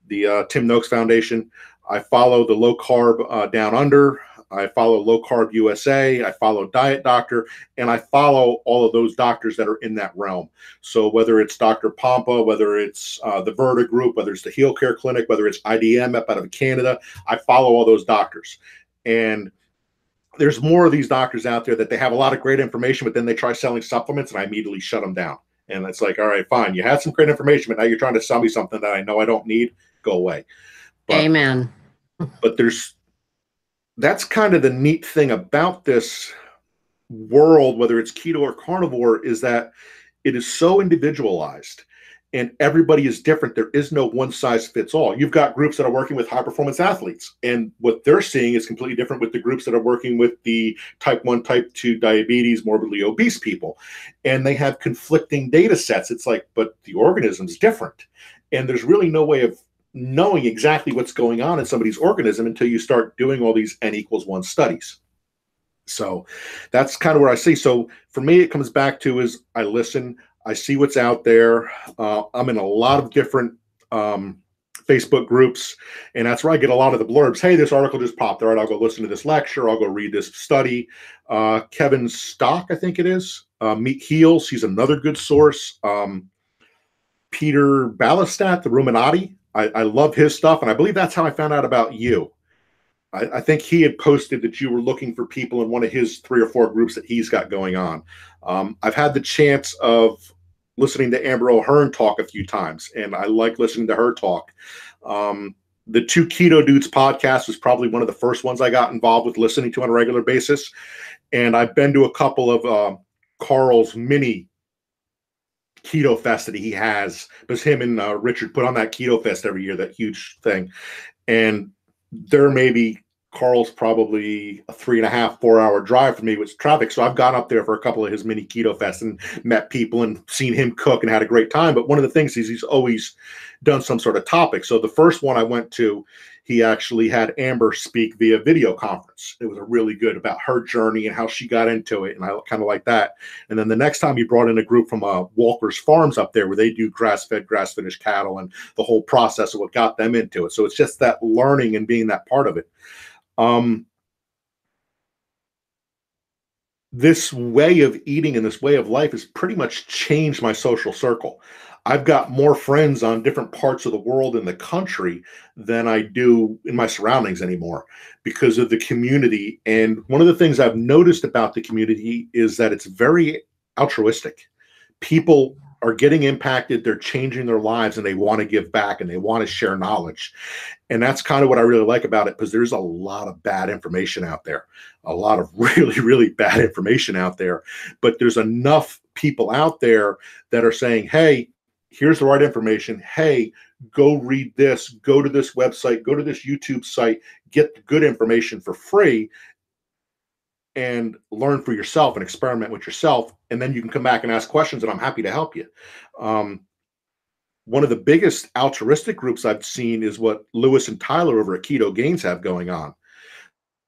the Tim Noakes Foundation. I follow the Low Carb Down Under. I follow Low Carb USA. I follow Diet Doctor, and I follow all of those doctors that are in that realm. So whether it's Dr. Pompa, whether it's the Verta Group, whether it's the Heal Care Clinic, whether it's IDM up out of Canada, I follow all those doctors. And there's more of these doctors out there that they have a lot of great information, but then they try selling supplements, and I immediately shut them down. And it's like, all right, fine. You had some great information, but now you're trying to sell me something that I know I don't need. Go away. But, amen. But that's kind of the neat thing about this world, whether it's keto or carnivore, is that it is so individualized. and everybody is different. There is no one size fits all. You've got groups that are working with high performance athletes, and what they're seeing is completely different with the groups that are working with the type 1, type 2 diabetes, morbidly obese people. And they have conflicting data sets. It's like, but the organism's different. And there's really no way of knowing exactly what's going on in somebody's organism until you start doing all these N=1 studies. So that's kind of where I see. So for me, it comes back to is I listen, I see what's out there. I'm in a lot of different Facebook groups, and that's where I get a lot of the blurbs. Hey, this article just popped. All right, I'll go listen to this lecture. I'll go read this study. Kevin Stock, I think it is. Meet Heals, he's another good source. Peter Ballastat, the Ruminati. I love his stuff, and I believe that's how I found out about you. I think he had posted that you were looking for people in one of his 3 or 4 groups that he's got going on. I've had the chance of listening to Amber O'Hearn talk a few times, and I like listening to her talk. The 2 Keto Dudes podcast was probably one of the first ones I got involved with listening to on a regular basis. And I've been to a couple of Carl's mini Keto Fest that he has, because him and Richard put on that Keto Fest every year, that huge thing. And there may be Carl's probably a 3.5, 4-hour drive for me with traffic. So I've gone up there for a couple of his mini Keto Fests and met people and seen him cook and had a great time. But one of the things is he's always done some sort of topic. So the first one I went to, he actually had Amber speak via video conference. It was a really good about her journey and how she got into it. And I kind of like that. And then the next time he brought in a group from Walker's Farms up there where they do grass-fed, grass-finished cattle and the whole process of what got them into it. So it's just that learning and being that part of it. This way of eating and this way of life has pretty much changed my social circle. I've got more friends on different parts of the world and the country than I do in my surroundings anymore because of the community. And one of the things I've noticed about the community is that it's very altruistic. People are getting impacted, they're changing their lives, and they want to give back and they want to share knowledge. And that's kind of what I really like about it, because there's a lot of bad information out there, a lot of really, really bad information out there. But there's enough people out there that are saying, hey, here's the right information. Hey, go read this, go to this website, go to this YouTube site, get the good information for free and learn for yourself and experiment with yourself. And then you can come back and ask questions, and I'm happy to help you. One of the biggest altruistic groups I've seen is what Lewis and Tyler over at Keto Gains have going on.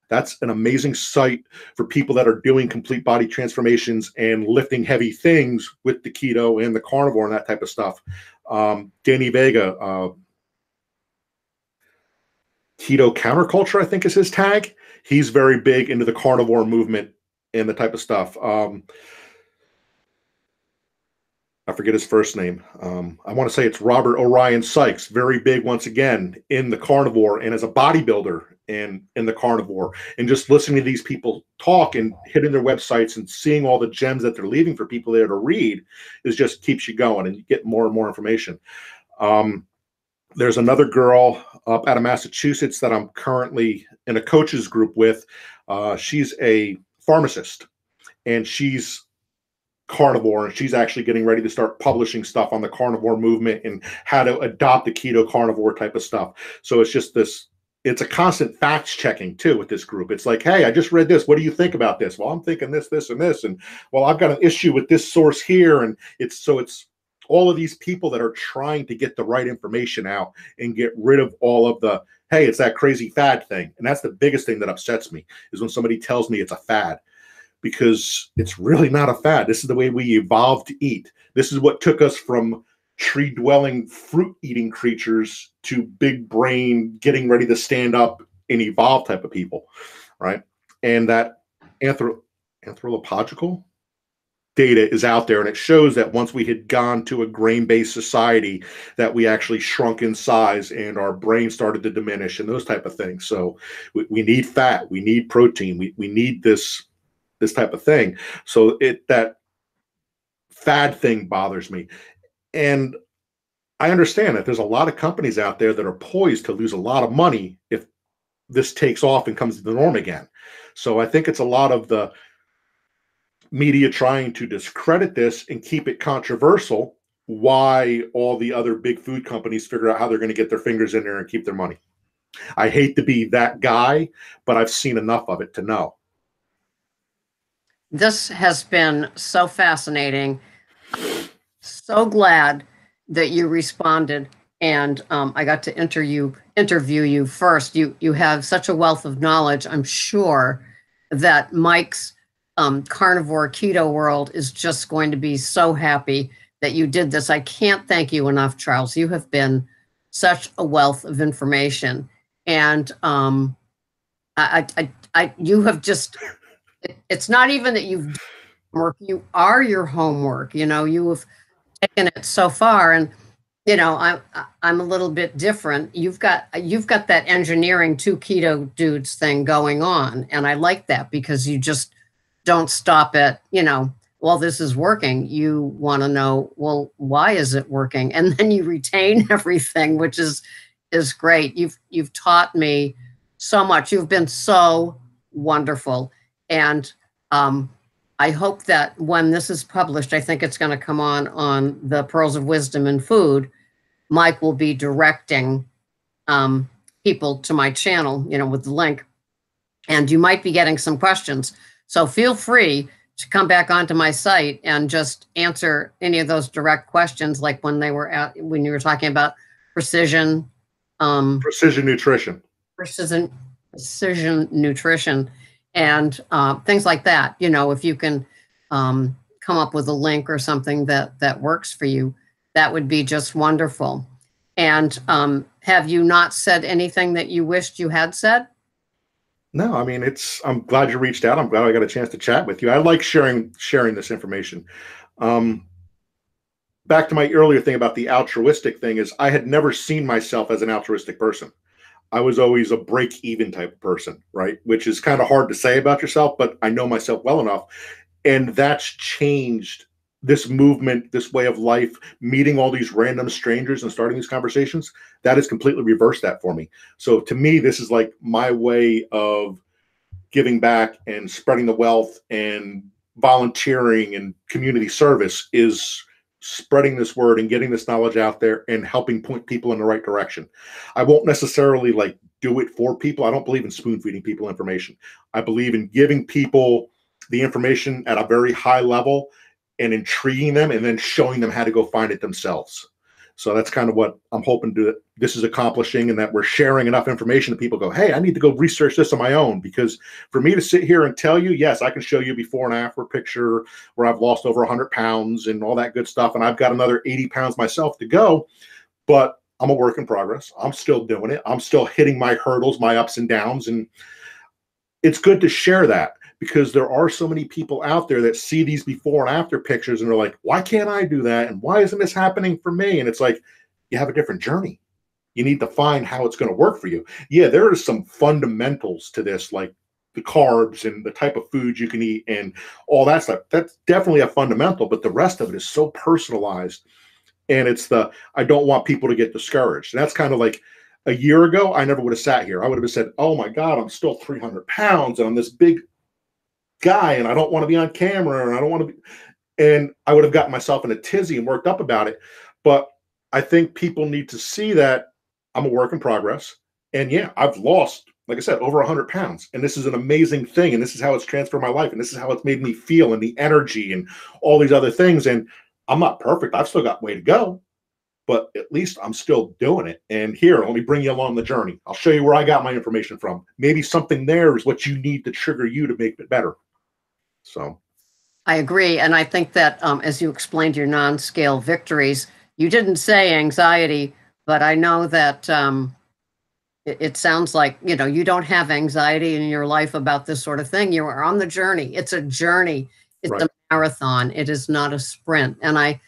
That's an amazing site for people that are doing complete body transformations and lifting heavy things with the keto and the carnivore and that type of stuff. Danny Vega, Keto Counterculture, I think is his tag. He's very big into the carnivore movement and the type of stuff. I forget his first name. I want to say it's Robert Orion Sykes, very big once again in the carnivore and as a bodybuilder and in the carnivore. And just listening to these people talk and hitting their websites and seeing all the gems that they're leaving for people there to read is just keeps you going and you get more and more information. There's another girl up out of Massachusetts that I'm currently in a coaches group with. She's a pharmacist and she's carnivore, and she's actually getting ready to start publishing stuff on the carnivore movement and how to adopt the keto carnivore type of stuff. So it's just this, it's a constant facts checking too with this group. It's like, hey, I just read this. What do you think about this? Well, I'm thinking this, this, and this. And well, I've got an issue with this source here. And it's all of these people that are trying to get the right information out and get rid of all of the, hey, it's that crazy fad thing. And that's the biggest thing that upsets me is when somebody tells me it's a fad, because it's really not a fad. This is the way we evolved to eat. This is what took us from tree-dwelling, fruit-eating creatures to big brain, getting ready to stand up and evolve type of people, right? And that anthropological data is out there, and it shows that once we had gone to a grain-based society, that we actually shrunk in size and our brain started to diminish and those type of things. So we need fat, we need protein, we need this type of thing. So that fad thing bothers me. And I understand that there's a lot of companies out there that are poised to lose a lot of money if this takes off and comes to the norm again. So I think it's a lot of the media trying to discredit this and keep it controversial why all the other big food companies figure out how they're going to get their fingers in there and keep their money. I hate to be that guy, but I've seen enough of it to know. This has been so fascinating. So glad that you responded, and I got to interview you first. You have such a wealth of knowledge. I'm sure that Mike's carnivore keto world is just going to be so happy that you did this. I can't thank you enough, Charles. You have been such a wealth of information, and you have just. It's not even that you've done homework. You are your homework. You have taken it so far, and I'm a little bit different. You've got that engineering two keto dudes thing going on, and I like that because you just don't stop at well, this is working. You want to know, well, why is it working, and then you retain everything, which is great. You've taught me so much. You've been so wonderful, and I hope that when this is published, I think it's going to come on the Pearls of Wisdom in Food. Mike will be directing people to my channel, with the link, and you might be getting some questions. So feel free to come back onto my site and just answer any of those direct questions, like when you were talking about precision Nutrition. Precision nutrition, and things like that. If you can come up with a link or something that works for you, that would be just wonderful. And have you not said anything that you wished you had said? No, I mean, I'm glad you reached out. I'm glad I got a chance to chat with you. I like sharing this information. Back to my earlier thing about the altruistic thing is I had never seen myself as an altruistic person. I was always a break-even type of person, right? Which is kind of hard to say about yourself, but I know myself well enough. And that's changed this movement, this way of life, meeting all these random strangers and starting these conversations. That has completely reversed that for me. So to me, this is like my way of giving back and spreading the wealth, and volunteering and community service is spreading this word and getting this knowledge out there and helping point people in the right direction. I won't necessarily like do it for people. I don't believe in spoon feeding people information. I believe in giving people the information at a very high level and intriguing them, and then showing them how to go find it themselves. So that's kind of what I'm hoping this is accomplishing, and that we're sharing enough information that people go, hey, I need to go research this on my own. Because for me to sit here and tell you, yes, I can show you before and after picture where I've lost over 100 pounds and all that good stuff, and I've got another 80 pounds myself to go, but I'm a work in progress. I'm still doing it. I'm still hitting my hurdles, my ups and downs, and it's good to share that, because there are so many people out there that see these before and after pictures and they're like, why can't I do that? And why isn't this happening for me? And it's like, you have a different journey. You need to find how it's going to work for you. Yeah, there are some fundamentals to this, like the carbs and the type of food you can eat and all that stuff. That's definitely a fundamental, but the rest of it is so personalized. And I don't want people to get discouraged. And that's kind of like, a year ago, I never would have sat here. I would have said, oh my God, I'm still 300 pounds and I'm this big guy and I don't want to be on camera and I don't want to be, and I would have gotten myself in a tizzy and worked up about it. But I think people need to see that I'm a work in progress. And yeah, I've lost, like I said, over 100 pounds. And this is an amazing thing. And this is how it's transformed my life. And this is how it's made me feel, and the energy and all these other things. And I'm not perfect. I've still got way to go, but at least I'm still doing it. And here, let me bring you along the journey. I'll show you where I got my information from. Maybe something there is what you need to trigger you to make it better. So I agree. And I think that as you explained your non-scale victories, you didn't say anxiety, but I know that it sounds like, you don't have anxiety in your life about this sort of thing. You are on the journey. It's a journey. It's right. A marathon. It is not a sprint. And I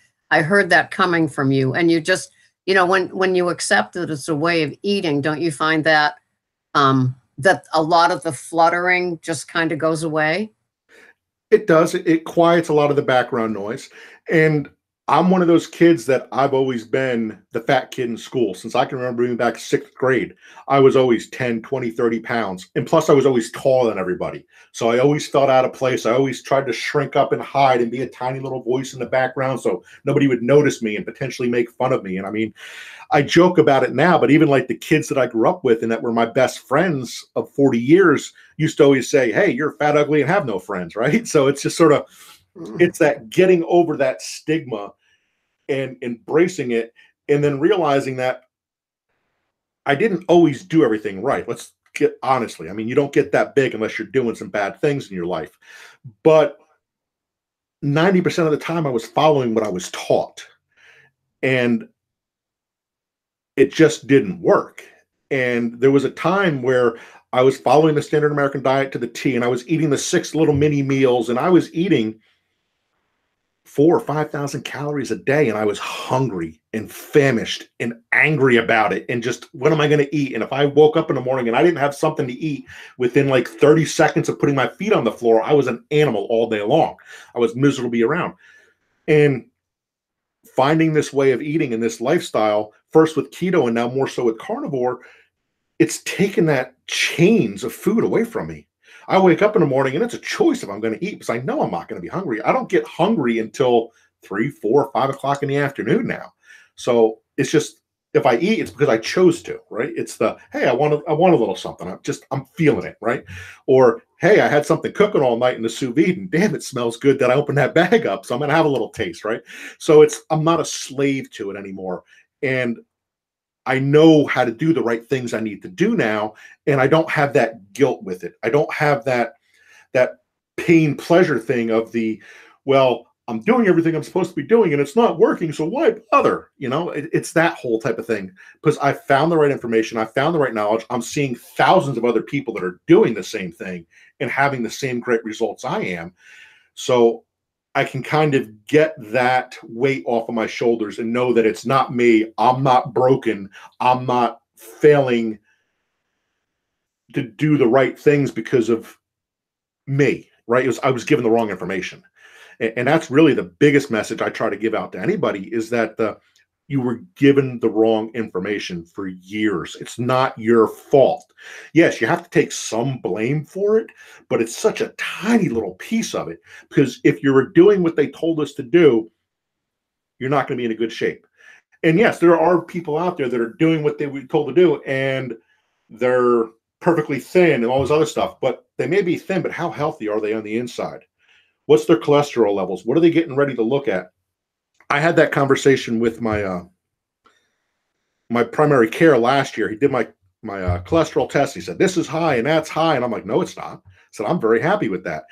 heard that coming from you. And you just, when you accept that it's a way of eating, don't you find that that a lot of the fluttering just kind of goes away? It does. It quiets a lot of the background noise. And I'm one of those kids that I've always been the fat kid in school. Since I can remember being back sixth grade, I was always 10, 20, 30 pounds. And plus, I was always taller than everybody. So I always felt out of place. I always tried to shrink up and hide and be a tiny little voice in the background so nobody would notice me and potentially make fun of me. And I mean, I joke about it now, but even like the kids that I grew up with and that were my best friends of 40 years used to always say, hey, you're fat, ugly, and have no friends, right? So it's just sort of, it's that getting over that stigma and embracing it, and then realizing that I didn't always do everything right. Let's get honestly. I mean, you don't get that big unless you're doing some bad things in your life. But 90% of the time I was following what I was taught. And it just didn't work. And there was a time where I was following the standard American diet to the T, and I was eating the 6 little mini meals, and I was eating 4 or 5,000 calories a day, and I was hungry and famished and angry about it. And just, what am I going to eat? And if I woke up in the morning and I didn't have something to eat within like 30 seconds of putting my feet on the floor, I was an animal all day long. I was miserable to be around. And finding this way of eating and this lifestyle, first with keto and now more so with carnivore, it's taken that chains of food away from me. I wake up in the morning and it's a choice if I'm going to eat, because I know I'm not going to be hungry. I don't get hungry until 3, 4, 5 o'clock in the afternoon now. So it's just, if I eat, it's because I chose to, right? It's the, hey, I want a little something. I'm feeling it, right? Or, hey, I had something cooking all night in the sous vide, and damn, it smells good that I opened that bag up. So I'm going to have a little taste, right? So I'm not a slave to it anymore. And I know how to do the right things I need to do now, and I don't have that guilt with it. I don't have that pain pleasure thing of the, well, I'm doing everything I'm supposed to be doing and it's not working, so why bother? It's that whole type of thing, because I found the right information, I found the right knowledge. I'm seeing thousands of other people that are doing the same thing and having the same great results I am. So I can kind of get that weight off of my shoulders and know that it's not me. I'm not broken. I'm not failing to do the right things because of me, right? I was given the wrong information. And that's really the biggest message I try to give out to anybody, is that you were given the wrong information for years. It's not your fault. Yes, you have to take some blame for it, but it's such a tiny little piece of it, because if you were doing what they told us to do, you're not going to be in a good shape. And yes, there are people out there that are doing what they were told to do, and they're perfectly thin and all this other stuff, but they may be thin, but how healthy are they on the inside? What's their cholesterol levels? What are they getting ready to look at? I had that conversation with my my primary care last year. He did my cholesterol test. He said, this is high and that's high. And I'm like, no, it's not. I said, I'm very happy with that.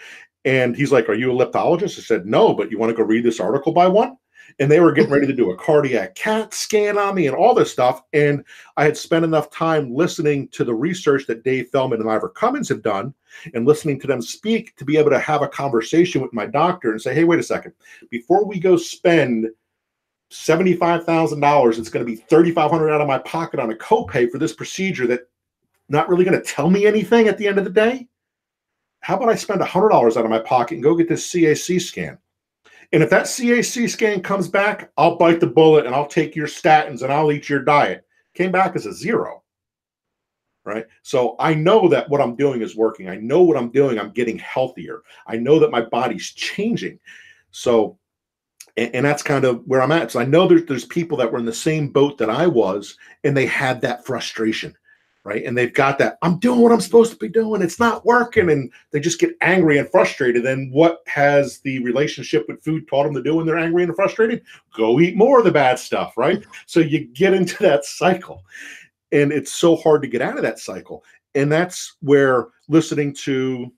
And he's like, are you a leptologist? I said, no, but you want to go read this article by one? And they were getting ready to do a cardiac CAT scan on me and all this stuff. And I had spent enough time listening to the research that Dave Feldman and Ivor Cummins have done and listening to them speak to be able to have a conversation with my doctor and say, hey, wait a second, before we go spend $75,000, it's going to be $3,500 out of my pocket on a copay for this procedure that not really going to tell me anything at the end of the day. How about I spend $100 out of my pocket and go get this CAC scan? And if that CAC scan comes back, I'll bite the bullet and I'll take your statins and I'll eat your diet. Came back as a 0. Right? So I know that what I'm doing is working. I know what I'm doing. I'm getting healthier. I know that my body's changing. So, and that's kind of where I'm at. So I know there's people that were in the same boat that I was, and they had that frustration, right? And they've got that, I'm doing what I'm supposed to be doing, it's not working, and they just get angry and frustrated. And what has the relationship with food taught them to do when they're angry and frustrated? Go eat more of the bad stuff, right? So you get into that cycle. And it's so hard to get out of that cycle. And that's where listening to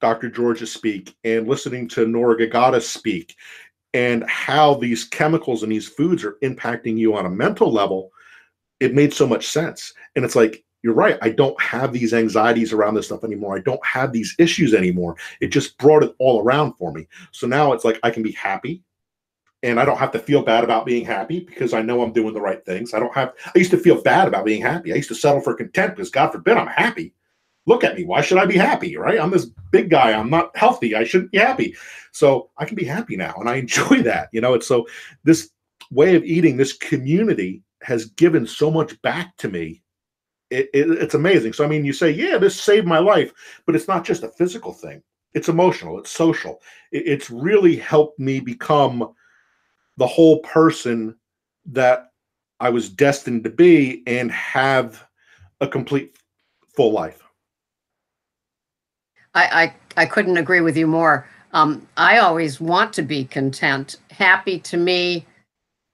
Dr. Georgia speak and listening to Nora Gagata speak and how these chemicals and these foods are impacting you on a mental level, it made so much sense. And it's like, you're right, I don't have these anxieties around this stuff anymore. I don't have these issues anymore. It just brought it all around for me. So now it's like I can be happy. And I don't have to feel bad about being happy because I know I'm doing the right things. I used to feel bad about being happy. I used to settle for content because God forbid I'm happy. look at me. Why should I be happy? Right? I'm this big guy. I'm not healthy. I shouldn't be happy. So I can be happy now. And I enjoy that. It's so this way of eating, this community has given so much back to me. It's amazing. So, I mean, you say, yeah, this saved my life, but it's not just a physical thing. It's emotional. It's social. It's really helped me become the whole person that I was destined to be and have a complete full life. I couldn't agree with you more. I always want to be content. Happy to me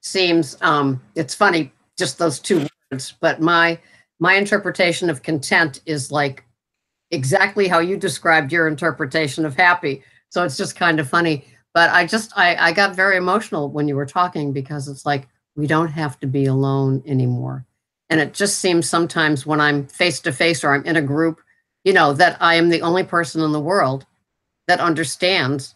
seems, it's funny, just those two words, but my interpretation of content is like exactly how you described your interpretation of happy. So it's just kind of funny. But I got very emotional when you were talking, because it's like, we don't have to be alone anymore. And it just seems sometimes when I'm face to face or I'm in a group, that I am the only person in the world that understands,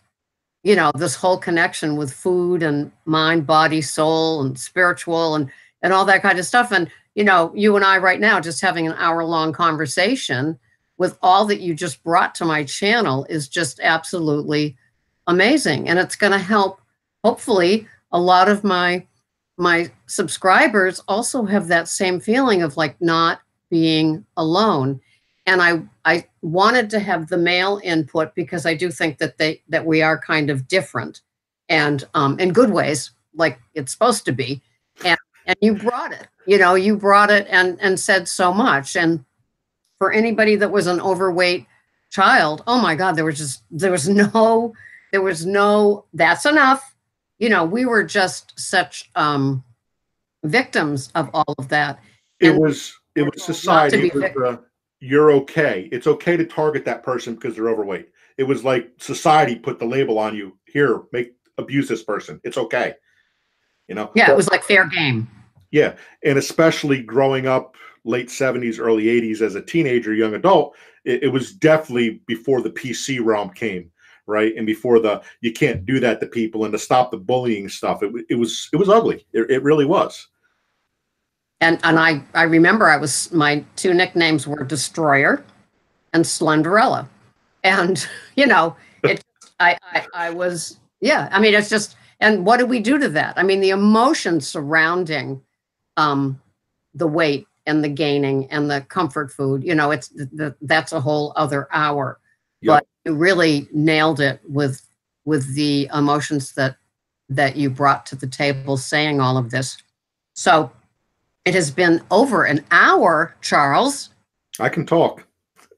this whole connection with food and mind, body, soul, and spiritual and all that kind of stuff. And, you and I right now just having an hour-long conversation with all that you just brought to my channel is just absolutely amazing. And it's going to help, hopefully, a lot of my subscribers also have that same feeling of like not being alone. And I wanted to have the male input because I do think that we are kind of different, and in good ways, like it's supposed to be. And you brought it, you brought it and said so much. And for anybody that was an overweight child, oh my God, there was no, that's enough. We were just such victims of all of that. It was society. It was, you're okay. It's okay to target that person because they're overweight. It was like society put the label on you. Here, abuse this person. It's okay. Yeah, it was like fair game. Yeah, and especially growing up late 70s, early 80s as a teenager, young adult, it was definitely before the PC realm came, right? And before you can't do that to people, and to stop the bullying stuff. It was ugly. It really was. And I remember my two nicknames were Destroyer and Slenderella. And, I was, yeah, I mean, it's just, and what did we do to that? I mean, the emotion surrounding the weight and the gaining and the comfort food, that's a whole other hour. Yep. But you really nailed it with the emotions that you brought to the table saying all of this. So it has been over an hour, Charles. I can talk.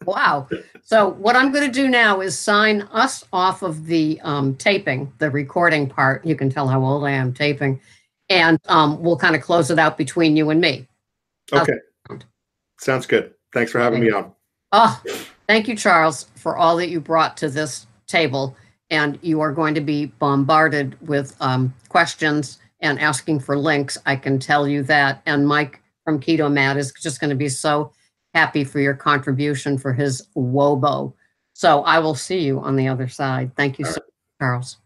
Wow. So what I'm going to do now is sign us off of the taping, the recording part. You can tell how old I am taping. And we'll kind of close it out between you and me. Okay. Sounds good. Thanks for having me on. Oh, thank you, Charles, for all that you brought to this table. And you are going to be bombarded with questions and asking for links. I can tell you that. And Mike from Keto Mad is just going to be so happy for your contribution for his WOBO. So I will see you on the other side. Thank you so much, Charles.